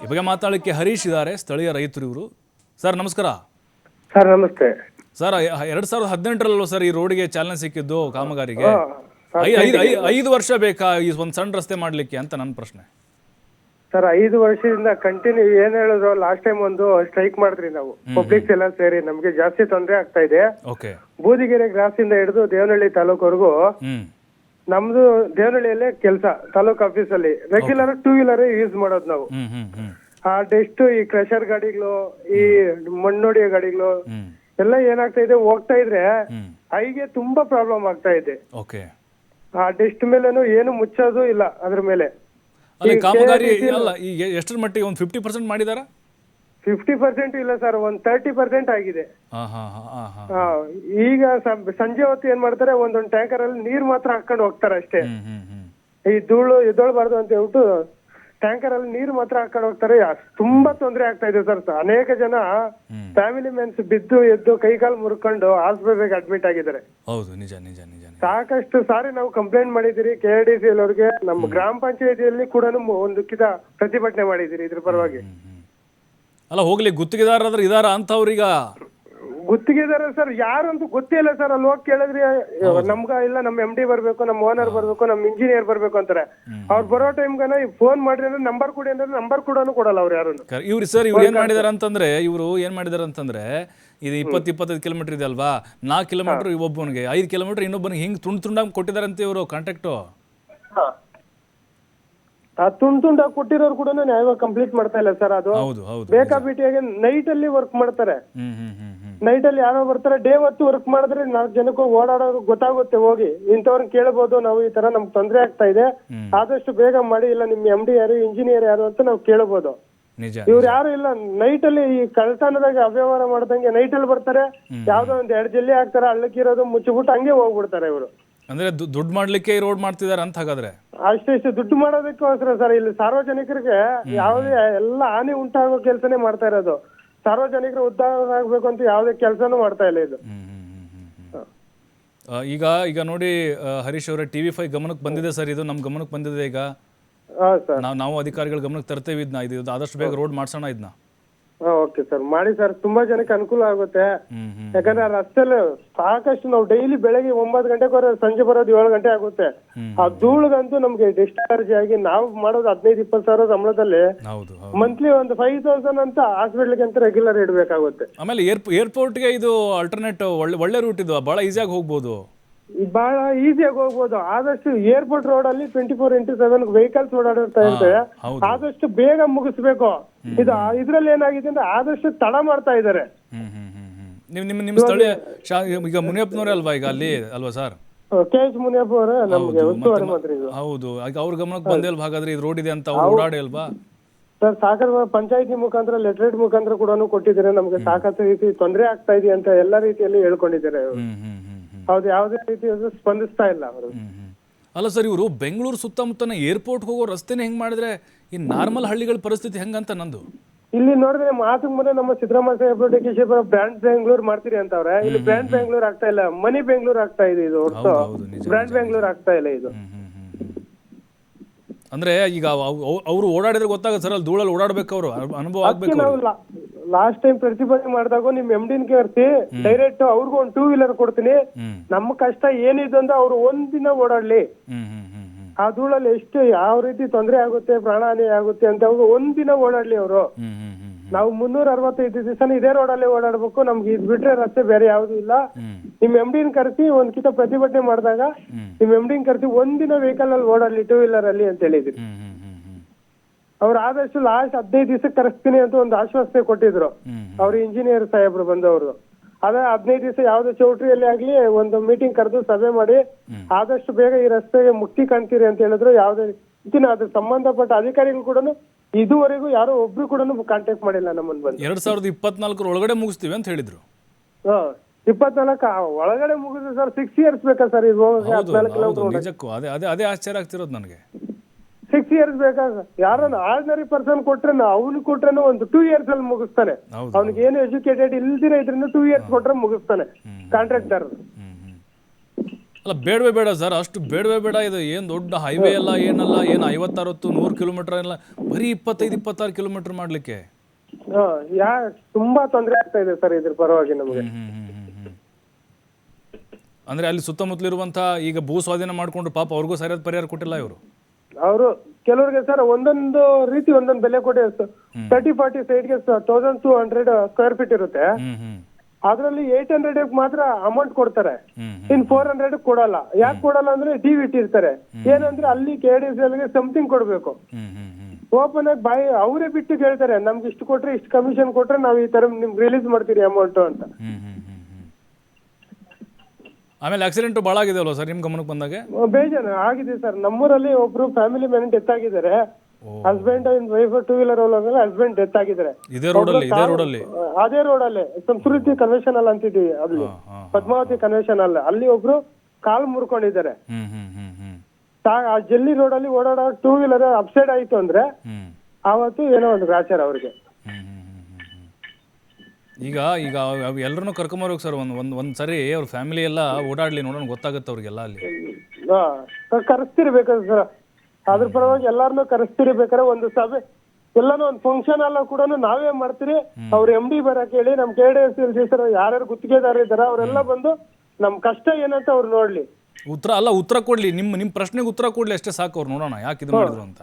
ಈ ಬಗ್ಗೆ ಮಾತಾಡಲಿಕ್ಕೆ ಹರೀಶ್ ಇದ್ದಾರೆ, ಸ್ಥಳೀಯ ರೈತರು ಇವರು. ಸರ್ ನಮಸ್ಕಾರ. ಸರ್ ನಮಸ್ತೆ. ಸರ್ 2018ರಲ್ಲೋ ಸರ್ ಈ ರೋಡ್ಗೆ ಚಾಲನೆ ಸಿಕ್ಕಿದ್ದು ಕಾಮಗಾರಿಗೆ? 5 ವರ್ಷ ಬೇಕಾ ಈ ಒಂದು ಸಣ್ಣ ರಸ್ತೆ ಮಾಡ್ಲಿಕ್ಕೆ ಅಂತ ನನ್ನ ಪ್ರಶ್ನೆ. ಸರ್ 5 ವರ್ಷದಿಂದ ಕಂಟಿನ್ಯೂ ಏನ್ ಹೇಳಿದ್ರು, ಲಾಸ್ಟ್ ಟೈಮ್ ಒಂದು ಸ್ಟ್ರೈಕ್ ಮಾಡಿದ್ರಿ ನಾವು, ಪಬ್ಲಿಕ್ಸ್ ಎಲ್ಲ ಸೇರಿ. ನಮ್ಗೆ ಜಾಸ್ತಿ ತೊಂದರೆ ಆಗ್ತಾ ಇದೆ. ಓಕೆ. ಬೂದಿಗೆರೆ ಕ್ರಾಸ್ ಇಂದ ಹಿಡಿದು ದೇವನಹಳ್ಳಿ ತಾಲೂಕವರೆಗೂ ನಮ್ದು ದೇವನಹಳ್ಳಿಯಲ್ಲೇ ಕೆಲಸ, ತಾಲೂಕ್ ಆಫೀಸ್ ಅಲ್ಲಿ ರೆಗ್ಯುಲರ್ 2 ವೀಲರ್ ಯೂಸ್ ಮಾಡೋದು ನಾವು. ಆ ಡೆಸ್ಟ್ ಈ ಕ್ರಷರ್ ಗಾಡಿಗಳು, ಈ ಮಣ್ಣೊಡಿಯ ಗಾಡಿಗಳು ಎಲ್ಲ ಏನಾಗ್ತಾ ಇದೆ, ಹೋಗ್ತಾ ಇದ್ರೆ ಐಗೆ ತುಂಬಾ ಪ್ರಾಬ್ಲಮ್ ಆಗ್ತಾ ಇದೆ. ಓಕೆ. ಆ ಡೆಸ್ಟ್ ಮೇಲೇನು ಏನು ಮುಚ್ಚೋದು ಇಲ್ಲ ಅದ್ರ ಮೇಲೆ. ಅಲ್ಲಿ ಕಾಮಗಾರಿ ಅಲ್ಲ, ಈಗ ಎಷ್ಟರ ಮಟ್ಟಿಗೆ ಒಂದು 50% ಮಾಡಿದಾರ? 50% ಇಲ್ಲ ಸರ್, ಒಂದು 30% ಆಗಿದೆ. ಈಗ ಸಂಜೆ ಹೊತ್ತು ಏನ್ ಮಾಡ್ತಾರೆ, ಒಂದೊಂದು ಟ್ಯಾಂಕರ್ ಅಲ್ಲಿ ನೀರ್ ಮಾತ್ರ ಹಾಕೊಂಡು ಹೋಗ್ತಾರೆ ಅಷ್ಟೇ. ಈ ಧೂಳು ಎದ್ದೊಳ್ಬಾರ್ದು ಅಂತ ಹೇಳ್ಬಿಟ್ಟು ಟ್ಯಾಂಕರ್ ಅಲ್ಲಿ ನೀರು ಮಾತ್ರ ಹಾಕೊಂಡು ಹೋಗ್ತಾರೆ. ತುಂಬಾ ತೊಂದರೆ ಆಗ್ತಾ ಇದೆ ಸರ್. ಅನೇಕ ಜನ ಫ್ಯಾಮಿಲಿ ಮೆನ್ಸ್ ಬಿದ್ದು ಎದ್ದು ಕೈಕಾಲು ಮುರ್ಕೊಂಡು ಆಸ್ಪತ್ರೆಗೆ ಅಡ್ಮಿಟ್ ಆಗಿದ್ದಾರೆ. ಹೌದು, ನಿಜ ನಿಜ ನಿಜ. ಸಾಕಷ್ಟು ಸಾರಿ ನಾವು ಕಂಪ್ಲೇಂಟ್ ಮಾಡಿದಿರಿ KRDCL ಅವ್ರಿಗೆ. ನಮ್ಮ ಗ್ರಾಮ ಪಂಚಾಯತಿಯಲ್ಲಿ ಕೂಡ ಒಂದು ಪ್ರತಿಭಟನೆ ಮಾಡಿದಿರಿ ಇದ್ರ ಪರವಾಗಿ. ಅಲ್ಲ, ಹೋಗ್ಲಿ, ಗುತ್ತಿಗೆದಾರರು ಇದಾರ ಅಂತವ್ರೀಗ? ಗುತ್ತಿಗೆದಾರ ಸರ್ ಯಾರು ಅಂತ ಗೊತ್ತೇ ಇಲ್ಲ ಸರ್. ಅಲ್ಲಿ ಹೋಗಿ ಕೇಳಿದ್ರಿ, ನಮ್ಗ ಇಲ್ಲ ನಮ್ಮ MD ಬರ್ಬೇಕು, ನಮ್ಮ ಓನರ್ ಬರ್ಬೇಕು, ನಮ್ಮ ಇಂಜಿನಿಯರ್ ಬರ್ಬೇಕು ಅಂತಾರೆ. ಅವ್ರು ಬರೋ ಟೈಮ್ಗನ ಫೋನ್ ಮಾಡ್ರಿ ಅಂದ್ರೆ ನಂಬರ್ ಕೊಡಿ ಅಂದ್ರೆ ನಂಬರ್ ಕೂಡ ಕೊಡಲ್ಲ ಅವ್ರು ಯಾರು. ಇವ್ರು ಸರ್ ಇವ್ರು ಏನ್ ಮಾಡಿದಾರೆ ಅಂತಂದ್ರೆ ಇದು 20-25 ಕಿಲೋಮೀಟರ್ ಇದೆ ಅಲ್ವಾ, 4 ಕಿಲೋಮೀಟರ್ ಒಬ್ಬನಿಗೆ, 5 ಕಿಲೋಮೀಟರ್ ಇನ್ನೊಬ್ಬನಿಗೆ, ಹಿಂಗ್ ತುಂಡಾಗಿ ಕೊಟ್ಟಿದಾರಂತೆ ಇವರು ಕಾಂಟ್ರಾಕ್ಟು. ಆ ತುಂಡಾಗಿ ಕೊಟ್ಟಿರೋರು ಕೂಡ ನ್ಯಾಯವಾಗಿ ಕಂಪ್ಲೀಟ್ ಮಾಡ್ತಾ ಇಲ್ಲ ಸರ್. ಅದು ಬೇಕಾಬಿಟ್ಟಿಯಾಗಿ ನೈಟ್ ಅಲ್ಲಿ ವರ್ಕ್ ಮಾಡ್ತಾರೆ. ನೈಟ್ ಅಲ್ಲಿ ಯಾರೋ ಬರ್ತಾರೆ, ಡೇ ಹೊತ್ತು ವರ್ಕ್ ಮಾಡಿದ್ರೆ 4 ಜನಕ್ಕೂ ಓಡಾಡೋದು ಗೊತ್ತಾಗುತ್ತೆ. ಹೋಗಿ ಇಂಥವ್ರನ್ನ ಕೇಳಬಹುದು, ನಾವು ಈ ತರ ನಮ್ಗೆ ತೊಂದರೆ ಆಗ್ತಾ ಇದೆ, ಆದಷ್ಟು ಬೇಗ ಮಾಡಿ, ಇಲ್ಲ ನಿಮ್ MD ಯಾರು, ಇಂಜಿನಿಯರ್ ಯಾರು ಅಂತ ನಾವು ಕೇಳಬಹುದು. ಇವ್ರು ಯಾರು ಇಲ್ಲ. ನೈಟ್ ಅಲ್ಲಿ ಈ ಕಳ್ತನದಾಗ ಅವ್ಯವಹಾರ ಮಾಡ್ದಂಗೆ ನೈಟ್ ಅಲ್ಲಿ ಬರ್ತಾರೆ, ಯಾವ್ದೋ ಒಂದ್ 2 ಜಲ್ಲಿ ಹಾಕ್ತಾರೆ, ಹಳ್ಳಕ್ಕಿರೋದು ಮುಚ್ಚಿಬಿಟ್ಟು ಹಂಗೆ ಹೋಗ್ಬಿಡ್ತಾರೆ ಇವರು. ಅಂದ್ರೆ ದುಡ್ಡು ಮಾಡ್ಲಿಕ್ಕೆ ರೋಡ್ ಮಾಡ್ತಿದಾರೆ ಅಂತ ಹಾಗಾದ್ರೆ? ಅಷ್ಟೇ ದುಡ್ಡು ಮಾಡೋದಕ್ಕೋಸ್ಕರ ಸರ್. ಇಲ್ಲಿ ಸಾರ್ವಜನಿಕರಿಗೆ ಯಾವುದೇ ಎಲ್ಲ ಹಾನಿ ಉಂಟಾಗೋ ಕೆಲಸನೇ ಮಾಡ್ತಾ ಇರೋದು. ಸಾರ್ವಜನಿಕರು ಉದ್ಧಾರ ಆಗ್ಬೇಕು ಅಂತ ಯಾವುದೇ ಕೆಲಸನೂ ಮಾಡ್ತಾ ಇಲ್ಲ ಇದು. ಈಗ ನೋಡಿ ಹರೀಶ್ ಅವರೇ, TV5 ಗಮನಕ್ಕೆ ಬಂದಿದೆ ಸರ್, ಇದು ನಮ್ಮ ಗಮನಕ್ಕೆ ಬಂದಿದೆ. ಈಗ ನಾವು ಅಧಿಕಾರಿಗಳ ಗಮನಕ್ಕೆ ತರ್ತೇವೆ ಇದನ್ನ, ಇದು ಆದಷ್ಟು ಬೇಗ ರೋಡ್ ಮಾಡ್ಸೋಣ ಇದನ್ನ. ಓಕೆ ಸರ್, ಮಾಡಿ ಸರ್, ತುಂಬಾ ಜನಕ್ಕೆ ಅನುಕೂಲ ಆಗುತ್ತೆ. ಯಾಕಂದ್ರೆ ರಸ್ತೆಯಲ್ಲಿ ಸಾಕಷ್ಟು ನಾವು ಡೈಲಿ ಬೆಳಗ್ಗೆ 9 ಗಂಟೆಗೆ ಬರೋದು, ಸಂಜೆ ಬರೋದು 7 ಗಂಟೆ ಆಗುತ್ತೆ. ಆ ಧೂಳಿಗಂತೂ ನಮ್ಗೆ ಡಿಸ್ಚಾರ್ಜ್ ಆಗಿ ನಾವು ಮಾಡೋದು 15-20 ಸಾವಿರ ಸಂಬಳದಲ್ಲಿ ಮಂತ್ಲಿ ಒಂದು 5,000 ಅಂತ ಹಾಸ್ಪಿಟ್ಲಿಗೆ ಅಂತ ರೆಗ್ಯುಲರ್ ಇಡಬೇಕಾಗುತ್ತೆ. ಆಮೇಲೆ ಏರ್ಪೋರ್ಟ್ಗೆ ಇದು ಅಲ್ಟರ್ನೇಟ್ ಒಳ್ಳೆ ರೂಟ್, ಇದು ಬಹಳ ಈಸಿಯಾಗಿ ಹೋಗ್ಬೋದು, ಬಹಳ ಈಸಿಯಾಗಿ ಹೋಗ್ಬೋದು. ಆದಷ್ಟು ಏರ್ಪೋರ್ಟ್ ರೋಡ್ ಅಲ್ಲಿ 24x7 ವೆಹಿಕಲ್ಸ್ ಓಡಾಡ್ತಾ ಇರ್ತವೆ. ಆದಷ್ಟು ಬೇಗ ಮುಗಿಸ್ಬೇಕು. ಇದು ಇದ್ರಲ್ಲಿ ಏನಾಗಿದೆ ಅಂದ್ರೆ ಆದಷ್ಟು ತಡ ಮಾಡ್ತಾ ಇದಾರೆ. ನಿಮ್ಮ ಸ್ಥಳೀಯ ಈಗ ಮುನಿಯಪ್ಪನವರೇ ಅಲ್ವಾ ಈಗ ಅಲ್ಲಿ ಅಲ್ವಾ ಸರ್? KH ಮುನಿಯಪ್ಪ ಅವರೇ ನಮ್ಗೆ ಉಸ್ತುವಾರಿ ಮಂತ್ರಿ. ಹೌದು, ಈಗ ಅವ್ರ ಗಮನಕ್ಕೆ ಬಂದೇ ಅಲ್ವಾ ಹಾಗಾದ್ರೆ ಇದು ರೋಡ್ ಇದೆ ಅಂತ? ಅವ್ರು ಓಡಾಡಿ ಅಲ್ವಾ? ಸರ್ ಸಾಕಷ್ಟು ಪಂಚಾಯತಿ ಮುಖಾಂತರ ಲೆಟರೇಟ್ ಮುಖಾಂತರ ಕೂಡ ಕೊಟ್ಟಿದ್ದಾರೆ, ನಮ್ಗೆ ಸಾಕಷ್ಟು ರೀತಿ ತೊಂದರೆ ಆಗ್ತಾ ಇದೆ ಅಂತ ಎಲ್ಲ ರೀತಿಯಲ್ಲಿ ಹೇಳ್ಕೊಂಡಿದ್ದಾರೆ ಅವರು. ಹೌದು, ಯಾವುದೇ ರೀತಿ ಸ್ಪಂದಿಸ್ತಾ ಇಲ್ಲ ಅವರು. ಅಲ್ಲ ಸರ್, ಇವರು ಬೆಂಗಳೂರು ಸುತ್ತಮುತ್ತನ ಏರ್ಪೋರ್ಟ್ ಹೋಗೋ ರಸ್ತೆನೇ ಹೆಂಗ್ ಮಾಡಿದ್ರೆ ಈ ನಾರ್ಮಲ್ ಹಳ್ಳಿಗಳ ಪರಿಸ್ಥಿತಿ ಹೆಂಗಂತ ನಂದು. ಇಲ್ಲಿ ನೋಡಿದ್ರೆ ಮಾತು ಮುಂದೆ ನಮ್ಮ ಸಿದ್ದರಾಮಯ್ಯ ಸಾಹೇಬ್ರು D K Shivakumar brand Bengaluru ಮಾಡ್ತೀರಿ ಅಂತವ್ರೆ. ಇಲ್ಲಿ ಬ್ರ್ಯಾಂಡ್ ಬೆಂಗಳೂರು ಆಗ್ತಾ ಇಲ್ಲ, ಮನಿ ಬೆಂಗಳೂರು ಆಗ್ತಾ ಇದೆ ಇದು ಹೊರತು ಬ್ರ್ಯಾಂಡ್ ಬೆಂಗಳೂರು ಆಗ್ತಾ ಇಲ್ಲ ಇದು. ಅಂದ್ರೆ ಈಗ ಅವರು ಓಡಾಡಿದ್ರೆ ಗೊತ್ತಾಗುತ್ತೆ ಸರ್, ಅಲ್ಲಿ ಧೂಳಲ್ಲಿ ಓಡಾಡ್ಬೇಕು, ಅವರು ಅನುಭವ ಆಗ್ಬೇಕು. ನಾವು ಲಾಸ್ಟ್ ಟೈಮ್ ಪ್ರತಿಭಟನೆ ಮಾಡಿದಾಗ ನಿಮ್ MD ಕರ್ಸಿ ಡೈರೆಕ್ಟ್ ಅವ್ರಿಗೂ ಒಂದು 2 ವೀಲರ್ ಕೊಡ್ತೀನಿ, ನಮ್ಮ ಕಷ್ಟ ಏನಿದೆ ಅಂತ ಅವ್ರು ಒಂದಿನ ಓಡಾಡ್ಲಿ, ಆ ಧೂಳಲ್ಲಿ ಎಷ್ಟು ಯಾವ ರೀತಿ ತೊಂದರೆ ಆಗುತ್ತೆ, ಪ್ರಾಣಹಾನಿ ಆಗುತ್ತೆ ಅಂತ ಅವ್ರು ಒಂದಿನ ಓಡಾಡ್ಲಿ ಅವರು. ನಾವು 365 ದಿವಸ ಇದೇ ರೋಡಲ್ಲೇ ಓಡಾಡ್ಬೇಕು, ನಮ್ಗೆ ಇದ್ ಬಿಟ್ರೆ ರಸ್ತೆ ಬೇರೆ ಯಾವ್ದು ಇಲ್ಲ. ನಿಮ್ MD ಕರ್ಸಿ ಒಂದ್ ಕಿತ ಪ್ರತಿಭಟನೆ ಮಾಡಿದಾಗ ನಿಮ್ MD ಕರ್ಸಿ ಒಂದಿನ ವೆಹಿಕಲ್ ಅಲ್ಲಿ ಓಡಾಡ್ಲಿ 2 ವೀಲರ್ ಅಲ್ಲಿ ಅಂತ ಹೇಳಿದ್ರಿ. ಅವ್ರು ಆದಷ್ಟು ಲಾಸ್ಟ್ 15 ದಿವಸಕ್ಕೆ ಕರೆಸ್ತೀನಿ ಅಂತ ಒಂದು ಆಶ್ವಾಸನೆ ಕೊಟ್ಟಿದ್ರು ಅವ್ರ ಇಂಜಿನಿಯರ್ ಸಾಹೇಬ್ರು ಬಂದವರು. ಅದೇ 15 ದಿವಸ ಯಾವ್ದು ಚೌಟ್ರಿಯಲ್ಲಿ ಆಗ್ಲಿ ಒಂದು ಮೀಟಿಂಗ್ ಕರೆದು ಸಭೆ ಮಾಡಿ ಆದಷ್ಟು ಬೇಗ ಈ ರಸ್ತೆಗೆ ಮುಕ್ತಿ ಕಾಣ್ತೀರಿ ಅಂತ ಹೇಳಿದ್ರು. ಯಾವ್ದೇ ರೀತಿನ ಅದ್ರ ಸಂಬಂಧಪಟ್ಟ ಅಧಿಕಾರಿಗಳು ಕೂಡ ಇದುವರೆಗೂ ಯಾರೋ ಒಬ್ರು ಕೂಡ ಕಾಂಟ್ಯಾಕ್ಟ್ ಮಾಡಿಲ್ಲ ನಮ್ಮನ್ನ ಬಂದು. 2024 ಒಳಗಡೆ ಮುಗಿಸ್ತೀವಿ ಅಂತ ಹೇಳಿದ್ರು. 24 ಒಳಗಡೆ ಮುಗಿದ್ರೆ ಸರ್ 6 ಇಯರ್ಸ್ ಬೇಕಾ ಸರ್ ಇದು? 14 ಕಿಲೋಮೀಟರ್ ನಿಜಕ್ಕೂ ಅದೇ ಆಶ್ಚರ್ಯ ಆಗ್ತಿರೋದು ನನಗೆ. 6 ಇಯರ್ಸ್ ಬೇಕಾ? ಯಾರನ್ನ ಆರ್ಡಿನರಿ ಪರ್ಸನ್ ಕೊಟ್ರೆ ಅವ್ನಿಗೆ ಕೊಟ್ರೆ ಒಂದು 2 ಇಯರ್ಸ್ ಅಲ್ಲಿ ಮುಗಿಸ್ತಾನೆ. ಅವ್ನಿಗೆ ಏನು ಎಜುಕೇಟೆಡ್ ಇಲ್ದಿರ ಇದ್ರಿಂದ 2 ಇಯರ್ಸ್ ಕೊಟ್ರೆ ಮುಗಿಸ್ತಾನೆ ಕಾಂಟ್ರಾಕ್ಟರ್. ಅಲ್ಲ ಬೇಡವೇ ಬೇಡ ಸರ್, ಅಷ್ಟು ಬೇಡವೇ ಬೇಡ. ಇದು ಏನು ದೊಡ್ಡ ಹೈವೇ ಅಲ್ಲ, ಏನಲ್ಲ, ಏನು 50-60-100 ಕಿಲೋಮೀಟರ್ ಎಲ್ಲ, ಬರೀ 25-26 ಕಿಲೋಮೀಟರ್ ಮಾಡ್ಲಿಕ್ಕೆ ತುಂಬಾ ತೊಂದರೆ ಆಗ್ತಾ ಇದೆ ಸರ್ ಇದ್ರ ಪರವಾಗಿ ನಮಗೆ. ಅಂದ್ರೆ ಅಲ್ಲಿ ಸುತ್ತಮುತ್ತಲಿರುವಂತ ಈಗ ಭೂ ಸ್ವಾಧೀನ ಮಾಡ್ಕೊಂಡ್ರು ಪಾಪ ಅವ್ರಿಗೂ ಸರಿಯಾದ ಪರಿಹಾರ ಕೊಟ್ಟಿಲ್ಲ ಇವರು. ಅವರು ಕೆಲವರಿಗೆ ಸರ್ ಒಂದೊಂದು ರೀತಿ ಒಂದೊಂದು ಬೆಲೆ ಕೊಟ್ಟೆ 30-40 ಸೈಡ್ಗೆ 1200 ಸ್ಕ್ವೇರ್ ಫೀಟ್ ಇರುತ್ತೆ, ಅದ್ರಲ್ಲಿ 800 ಮಾತ್ರ ಅಮೌಂಟ್ ಕೊಡ್ತಾರೆ, ಇನ್ 400 ಕೊಡಲ್ಲ. ಯಾಕೆ ಕೊಡಲ್ಲ ಅಂದ್ರೆ ಡಿವಿ ಇಟ್ಟಿರ್ತಾರೆ. ಏನಂದ್ರೆ ಅಲ್ಲಿ KDSL ಸಮಥಿಂಗ್ ಕೊಡ್ಬೇಕು. ಓಪನ್ ಆಗಿ ಬಾಯಿ ಅವರೇ ಬಿಟ್ಟು ಕೇಳ್ತಾರೆ, ನಮ್ಗೆ ಇಷ್ಟು ಕೊಟ್ರೆ ಇಷ್ಟು ಕಮಿಷನ್ ಕೊಟ್ರೆ ನಾವ್ ಈ ತರ ನಿಮ್ಗೆ ರಿಲೀಸ್ ಮಾಡ್ತೀರಿ ಅಮೌಂಟ್ ಅಂತ. ಆಮೇಲೆ ಆಕ್ಸಿಡೆಂಟ್ ಬಹಳ ಆಗಿದೆ ಅಲ್ವಾ ಸರ್ ನಿಮ್ ಗಮನಕ್ಕೆ ಬಂದಾಗ? ಬೇಜಾನ ಆಗಿದೆ ಸರ್. ನಮ್ಮೂರಲ್ಲಿ ಒಬ್ರು ಫ್ಯಾಮಿಲಿ ಮ್ಯಾನ್ ಡೆತ್ ಆಗಿದ್ದಾರೆ. Husband and wife 2 wheeler husband death ಆಗಿದ್ದಾರೆ. ಅದೇ ರೋಡಲ್ಲಿ ಸಂಸ್ಕೃತಿ ಕನ್ವೆನ್ಷನ್ ಅಲ್ಲ ಅಂತಿದ್ದೀವಿ, ಅಲ್ಲಿ ಪದ್ಮಾವತಿ ಕನ್ವೆನ್ಷನ್ ಅಲ್ಲ, ಅಲ್ಲಿ ಒಬ್ರು ಕಾಲ್ ಮುರ್ಕೊಂಡಿದ್ದಾರೆ. ಆ ಜಲ್ಲಿ ರೋಡಲ್ಲಿ ಓಡಾಡೋ 2 ವೀಲರ್ ಅಪ್ಸೈಡ್ ಆಯ್ತು ಅಂದ್ರೆ ಆವತ್ತು ಏನೋ ಒಂದು ಗ್ರಾಚಾರ ಅವ್ರಿಗೆ. ಈಗ ಎಲ್ಲರನ್ನು ಕರ್ಕೊಂಬರ್ಬೇಕು ಸರ್, ಒಂದ್ ಸರಿ ಅವ್ರ ಫ್ಯಾಮಿಲಿ ಎಲ್ಲ ಓಡಾಡ್ಲಿ, ನೋಡೋಣ ಗೊತ್ತಾಗುತ್ತೆ ಅವ್ರಿಗೆಲ್ಲ. ಅಲ್ಲಿ ಕರೆಸ್ತಿರ್ಬೇಕಾದ್ರೆ ಸರ್, ಅದ್ರ ಪರವಾಗಿ ಎಲ್ಲಾರನ್ನೂ ಕರೆಸ್ತಿರ್ಬೇಕಾದ್ರೆ ಒಂದು ಸಭೆ ಎಲ್ಲಾನು ಒಂದು ಫಂಕ್ಷನ್ ಎಲ್ಲ ಕೂಡ ನಾವೇ ಮಾಡ್ತೀರಿ. ಅವ್ರ MD ಬರಕ್ ಹೇಳಿ, ನಮ್ KDSL ಯಾರ್ಯಾರು ಗುತ್ತಿಗೆದಾರ ಇದಾರ ಅವರೆಲ್ಲ ಬಂದು ನಮ್ ಕಷ್ಟ ಏನಂತ ಅವ್ರು ನೋಡ್ಲಿ, ಉತ್ತರ ಕೊಡ್ಲಿ, ನಿಮ್ ಪ್ರಶ್ನೆಗೆ ಉತ್ತರ ಕೊಡ್ಲಿ ಅಷ್ಟೇ ಸಾಕು. ಅವ್ರು ನೋಡೋಣ ಯಾಕೆ ಇದು ಮಾಡಿದ್ರು ಅಂತ.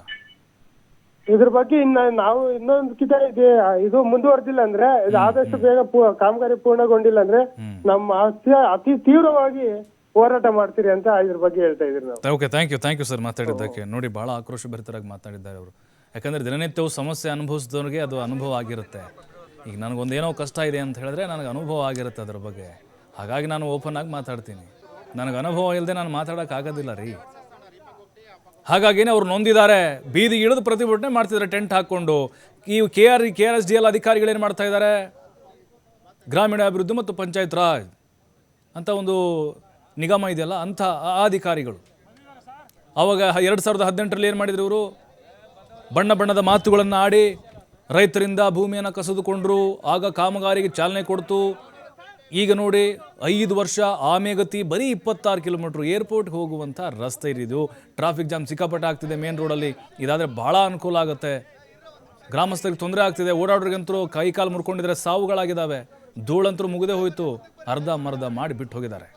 ಇದ್ರ ಬಗ್ಗೆ ನಾವು ಇನ್ನೊಂದು ಕಿತ ಇದು ಮುಂದುವರೆದಿಲ್ಲ ಅಂದ್ರೆ, ಇದು ಆದಷ್ಟು ಬೇಗ ಕಾಮಗಾರಿ ಪೂರ್ಣಗೊಂಡಿಲ್ಲ ಅಂದ್ರೆ ನಮ್ಮ ಅತಿ ತೀವ್ರವಾಗಿ ಹೋರಾಟ ಮಾಡ್ತೀರಿ ಅಂತ ಇದ್ರ ಬಗ್ಗೆ ಹೇಳ್ತಾ ಇದ್ರಿ ನಾವು. ಓಕೆ, ಥ್ಯಾಂಕ್ ಯು ಸರ್ ಮಾತಾಡಿದ್ದಕ್ಕೆ. ನೋಡಿ, ಬಹಳ ಆಕ್ರೋಶ ಭರಿತರಾಗಿ ಮಾತಾಡಿದ್ದಾರೆ ಅವರು. ಯಾಕಂದ್ರೆ ದಿನನಿತ್ಯವೂ ಸಮಸ್ಯೆ ಅನುಭವಿಸಿದವ್ರಿಗೆ ಅದು ಅನುಭವ ಆಗಿರುತ್ತೆ. ಈಗ ನನಗೊಂದೇನೋ ಕಷ್ಟ ಇದೆ ಅಂತ ಹೇಳಿದ್ರೆ ನನಗೆ ಅನುಭವ ಆಗಿರುತ್ತೆ ಅದ್ರ ಬಗ್ಗೆ. ಹಾಗಾಗಿ ನಾನು ಓಪನ್ ಆಗಿ ಮಾತಾಡ್ತೀನಿ. ನನಗೆ ಅನುಭವ ಇಲ್ಲದೆ ನಾನು ಮಾತಾಡೋಕ್ಕಾಗೋದಿಲ್ಲ ರೀ. ಹಾಗಾಗಿನೇ ಅವ್ರು ನೊಂದಿದ್ದಾರೆ, ಬೀದಿಗೆ ಇಳಿದು ಪ್ರತಿಭಟನೆ ಮಾಡ್ತಿದ್ದಾರೆ ಟೆಂಟ್ ಹಾಕ್ಕೊಂಡು. ಈ KRSDL ಅಧಿಕಾರಿಗಳೇನು ಮಾಡ್ತಾ ಇದ್ದಾರೆ, ಗ್ರಾಮೀಣಾಭಿವೃದ್ಧಿ ಮತ್ತು ಪಂಚಾಯತ್ ರಾಜ್ ಅಂತ ಒಂದು ನಿಗಮ ಇದೆಯಲ್ಲ, ಅಂಥ ಆ ಅಧಿಕಾರಿಗಳು ಆವಾಗ 2018ರಲ್ಲಿ ಏನು ಮಾಡಿದ್ರು ಇವರು, ಬಣ್ಣದ ಮಾತುಗಳನ್ನು ಆಡಿ ರೈತರಿಂದ ಭೂಮಿಯನ್ನು ಕಸಿದುಕೊಂಡ್ರು. ಆಗ ಕಾಮಗಾರಿಗೆ ಚಾಲನೆ ಕೊಡ್ತು. ಈಗ ನೋಡಿ 5 ವರ್ಷ ಆಮೆಗತಿ, ಬರೀ 26 ಕಿಲೋಮೀಟ್ರ್ ಏರ್ಪೋರ್ಟ್ಗೆ ಹೋಗುವಂಥ ರಸ್ತೆ ಇರಿದು. ಟ್ರಾಫಿಕ್ ಜಾಮ್ ಸಿಕ್ಕಾಪಟ್ಟೆ ಆಗ್ತಿದೆ ಮೇನ್ ರೋಡಲ್ಲಿ. ಇದಾದರೆ ಭಾಳ ಅನುಕೂಲ ಆಗುತ್ತೆ, ಗ್ರಾಮಸ್ಥರಿಗೆ ತೊಂದರೆ ಆಗ್ತಿದೆ. ಓಡಾಡೋರಿಗಂತರೂ ಕೈ ಕಾಲು ಮುರ್ಕೊಂಡಿದ್ರೆ ಸಾವುಗಳಾಗಿದ್ದಾವೆ. ಧೂಳಂತರೂ ಮುಗಿದೇ ಹೋಯಿತು, ಅರ್ಧ ಮಾಡಿ ಬಿಟ್ಟು ಹೋಗಿದ್ದಾರೆ.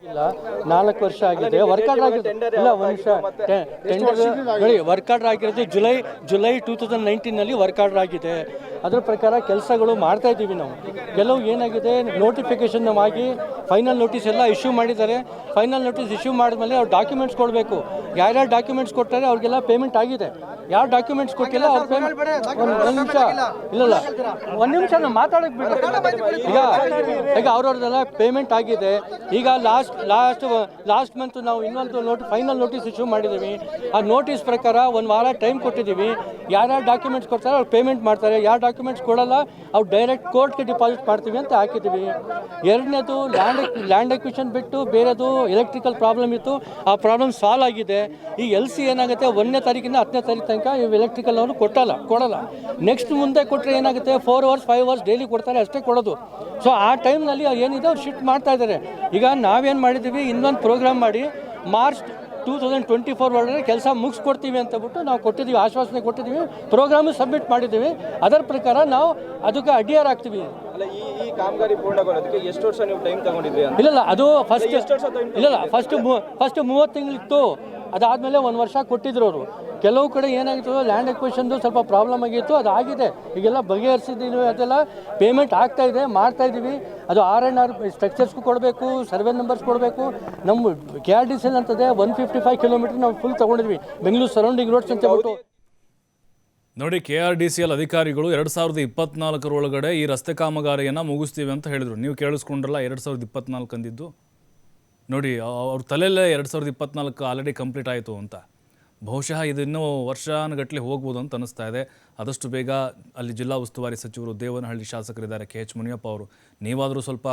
ಇಲ್ಲ 4 ವರ್ಷ ಆಗಿದೆ, ವರ್ಕ್ ಆರ್ಡರ್ ಆಗಿದೆ. ಇಲ್ಲ ಒಂದು ನಿಮಿಷ, ಟೆಂಡರ್ ನೋಡಿ, ವರ್ಕ್ ಆರ್ಡರ್ ಆಗಿರೋದು ಜುಲೈ 2019ನಲ್ಲಿ ವರ್ಕ್ ಆರ್ಡರ್ ಆಗಿದೆ. ಅದರ ಪ್ರಕಾರ ಕೆಲಸಗಳು ಮಾಡ್ತಾ ಇದ್ದೀವಿ ನಾವು. ಕೆಲವು ಏನಾಗಿದೆ, ನೋಟಿಫಿಕೇಶನ್ ಆಗಿ ಫೈನಲ್ ನೋಟಿಸ್ ಎಲ್ಲ ಇಶ್ಯೂ ಮಾಡಿದ್ದಾರೆ. ಫೈನಲ್ ನೋಟಿಸ್ ಇಶ್ಯೂ ಮಾಡಿದ್ಮೇಲೆ ಅವ್ರು ಡಾಕ್ಯುಮೆಂಟ್ಸ್ ಕೊಡಬೇಕು. ಯಾರ್ಯಾರು ಡಾಕ್ಯುಮೆಂಟ್ಸ್ ಕೊಡ್ತಾರೆ ಅವ್ರಿಗೆಲ್ಲ ಪೇಮೆಂಟ್ ಆಗಿದೆ. ಯಾರು ಡಾಕ್ಯುಮೆಂಟ್ಸ್ ಕೊಟ್ಟಿಲ್ಲ ಅವ್ರ ಪೇಮೆಂಟ್ ಒಂದು ನಿಮಿಷ ಇಲ್ಲ ಒಂದು ನಿಮಿಷ ನಾವು ಮಾತಾಡೋಕೆ ಬಿಡಿ. ಈಗ ಅವ್ರವ್ರದ್ದೆಲ್ಲ ಪೇಮೆಂಟ್ ಆಗಿದೆ. ಈಗ ಲಾಸ್ಟ್ ಮಂತ್ ನಾವು ಇನ್ನೊಂದು ಫೈನಲ್ ನೋಟಿಸ್ ಇಶ್ಯೂ ಮಾಡಿದ್ದೀವಿ. ಆ ನೋಟಿಸ್ ಪ್ರಕಾರ ಒಂದು ವಾರ ಟೈಮ್ ಕೊಟ್ಟಿದ್ದೀವಿ. ಯಾರ್ಯಾರು ಡಾಕ್ಯುಮೆಂಟ್ಸ್ ಕೊಡ್ತಾರೆ ಅವ್ರು ಪೇಮೆಂಟ್ ಮಾಡ್ತಾರೆ, ಯಾರು ಡಾಕ್ಯುಮೆಂಟ್ಸ್ ಕೊಡಲ್ಲ ಅವ್ರು ಡೈರೆಕ್ಟ್ ಕೋರ್ಟ್ಗೆ ಡಿಪಾಸಿಟ್ ಮಾಡ್ತೀವಿ ಅಂತ ಹಾಕಿದ್ದೀವಿ. ಎರಡನೇದು ಲ್ಯಾಂಡ್ ಎಕ್ವಿಷನ್ ಬಿಟ್ಟು ಬೇರೆದು ಎಲೆಕ್ಟ್ರಿಕಲ್ ಪ್ರಾಬ್ಲಮ್ ಇತ್ತು, ಆ ಪ್ರಾಬ್ಲಮ್ ಸಾಲ್ವ್ ಆಗಿದೆ. ಈ LC ಏನಾಗುತ್ತೆ 1ನೇ ತಾರೀಕಿಂದ 10ನೇ ತಾರೀಕು ತನಕ ಎಲೆಕ್ಟ್ರಿಕಲ್ ಅವರು ಕೊಡಲ್ಲ. ನೆಕ್ಸ್ಟ್ ಮುಂದೆ ಕೊಟ್ಟರೆ ಏನಾಗುತ್ತೆ 4 hours 5 hours ಡೈಲಿ ಕೊಡ್ತಾರೆ, ಅಷ್ಟೇ ಕೊಡೋದು. ಸೊ ಆ ಟೈಮ್ನಲ್ಲಿ ಏನಿದೆ ಅವ್ರು ಶಿಫ್ಟ್ ಮಾಡ್ತಾ ಇದ್ದಾರೆ. ಈಗ ನಾವೇನು ಮಾಡಿದ್ದೀವಿ, ಇನ್ನೊಂದು ಪ್ರೋಗ್ರಾಮ್ ಮಾಡಿ ಮಾರ್ಚ್ 2024 ಒಳಗಡೆ ಕೆಲಸ ಮುಗಿಸ್ಕೊಡ್ತೀವಿ ಅಂತ ಬಿಟ್ಟು ನಾವು ಕೊಟ್ಟಿದ್ದೀವಿ, ಆಶ್ವಾಸನೆ ಕೊಟ್ಟಿದ್ದೀವಿ, ಪ್ರೋಗ್ರಾಮು ಸಬ್ಮಿಟ್ ಮಾಡಿದ್ದೀವಿ. ಅದರ ಪ್ರಕಾರ ನಾವು ಅದಕ್ಕೆ ಅಡ್ಡಿಯಾರು ಆಗ್ತೀವಿ. ಈ ಕಾಮಗಾರಿ ಪೂರ್ಣಗೊಳ್ಳೋದಕ್ಕೆ ಎಷ್ಟು ವರ್ಷ ನೀವು ಟೈಮ್ ತಗೊಂಡಿದ್ರಿ? ಇಲ್ಲ ಅದು ಫಸ್ಟ್ 30 ತಿಂಗಳಿತ್ತು. ಅದಾದಮೇಲೆ 1 ವರ್ಷ ಕೊಟ್ಟಿದ್ರು ಅವರು. ಕೆಲವು ಕಡೆ ಏನಾಗಿತ್ತು ಲ್ಯಾಂಡ್ ಎಕ್ವಿಷನ್ದು ಸ್ವಲ್ಪ ಪ್ರಾಬ್ಲಮ್ ಆಗಿತ್ತು, ಅದಾಗಿದೆ. ಈಗೆಲ್ಲ ಬಗೆಹರಿಸಿದ್ದೀವಿ, ಅದೆಲ್ಲ ಪೇಮೆಂಟ್ ಆಗ್ತಾ ಇದೆ, ಮಾಡ್ತಾ ಇದ್ದೀವಿ. ಅದು R&R ಸ್ಟ್ರಕ್ಚರ್ಸ್ಗೂ ಕೊಡಬೇಕು, ಸರ್ವೆ ನಂಬರ್ಸ್ ಕೊಡಬೇಕು. ನಮ್ಮ KRDC ಅಂತದೆ 155 ಕಿಲೋಮೀಟರ್ ನಾವು ಫುಲ್ ತೊಗೊಂಡಿದ್ವಿ, ಬೆಂಗಳೂರು ಸರೌಂಡಿಂಗ್ ರೋಡ್ಸ್ ಅಂತ ಹೇಳ್ಬಿಟ್ಟು. ನೋಡಿ, KRDCL ಅಧಿಕಾರಿಗಳು 2024 ಒಳಗಡೆ ಈ ರಸ್ತೆ ಕಾಮಗಾರಿಯನ್ನು ಮುಗಿಸ್ತೀವಿ ಅಂತ ಹೇಳಿದರು. ನೀವು ಕೇಳಿಸ್ಕೊಂಡ್ರಲ್ಲ 2024 ಅಂದಿದ್ದು. ನೋಡಿ, ಅವ್ರ ತಲೆಯಲ್ಲೇ 2024 ಆಲ್ರೆಡಿ ಕಂಪ್ಲೀಟ್ ಆಯಿತು ಅಂತ. ಬಹುಶಃ ಇದು ಇನ್ನೂ ವರ್ಷಾನುಗಟ್ಟಲೆ ಹೋಗ್ಬೋದು ಅಂತ ಅನ್ನಿಸ್ತಾ ಇದೆ. ಆದಷ್ಟು ಬೇಗ ಅಲ್ಲಿ ಜಿಲ್ಲಾ ಉಸ್ತುವಾರಿ ಸಚಿವರು, ದೇವನಹಳ್ಳಿ ಶಾಸಕರಿದ್ದಾರೆ KH ಮುನಿಯಪ್ಪ ಅವರು, ನೀವಾದರೂ ಸ್ವಲ್ಪ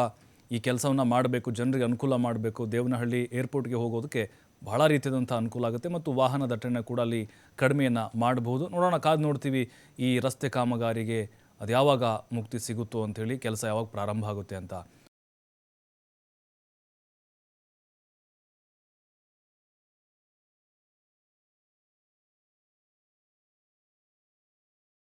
ಈ ಕೆಲಸವನ್ನು ಮಾಡಬೇಕು, ಜನರಿಗೆ ಅನುಕೂಲ ಮಾಡಬೇಕು. ದೇವನಹಳ್ಳಿ ಏರ್ಪೋರ್ಟ್ಗೆ ಹೋಗೋದಕ್ಕೆ ಬಹಳ ರೀತಿಯಾದಂಥ ಅನುಕೂಲ ಆಗುತ್ತೆ ಮತ್ತು ವಾಹನ ದಟ್ಟಣೆ ಕೂಡ ಅಲ್ಲಿ ಕಡಿಮೆಯನ್ನು ಮಾಡಬಹುದು. ನೋಡೋಣ, ಕಾದು ನೋಡ್ತೀವಿ ಈ ರಸ್ತೆ ಕಾಮಗಾರಿಗೆ ಅದು ಯಾವಾಗ ಮುಕ್ತಿ ಸಿಗುತ್ತೋ ಅಂಥೇಳಿ, ಕೆಲಸ ಯಾವಾಗ ಪ್ರಾರಂಭ ಆಗುತ್ತೆ ಅಂತ.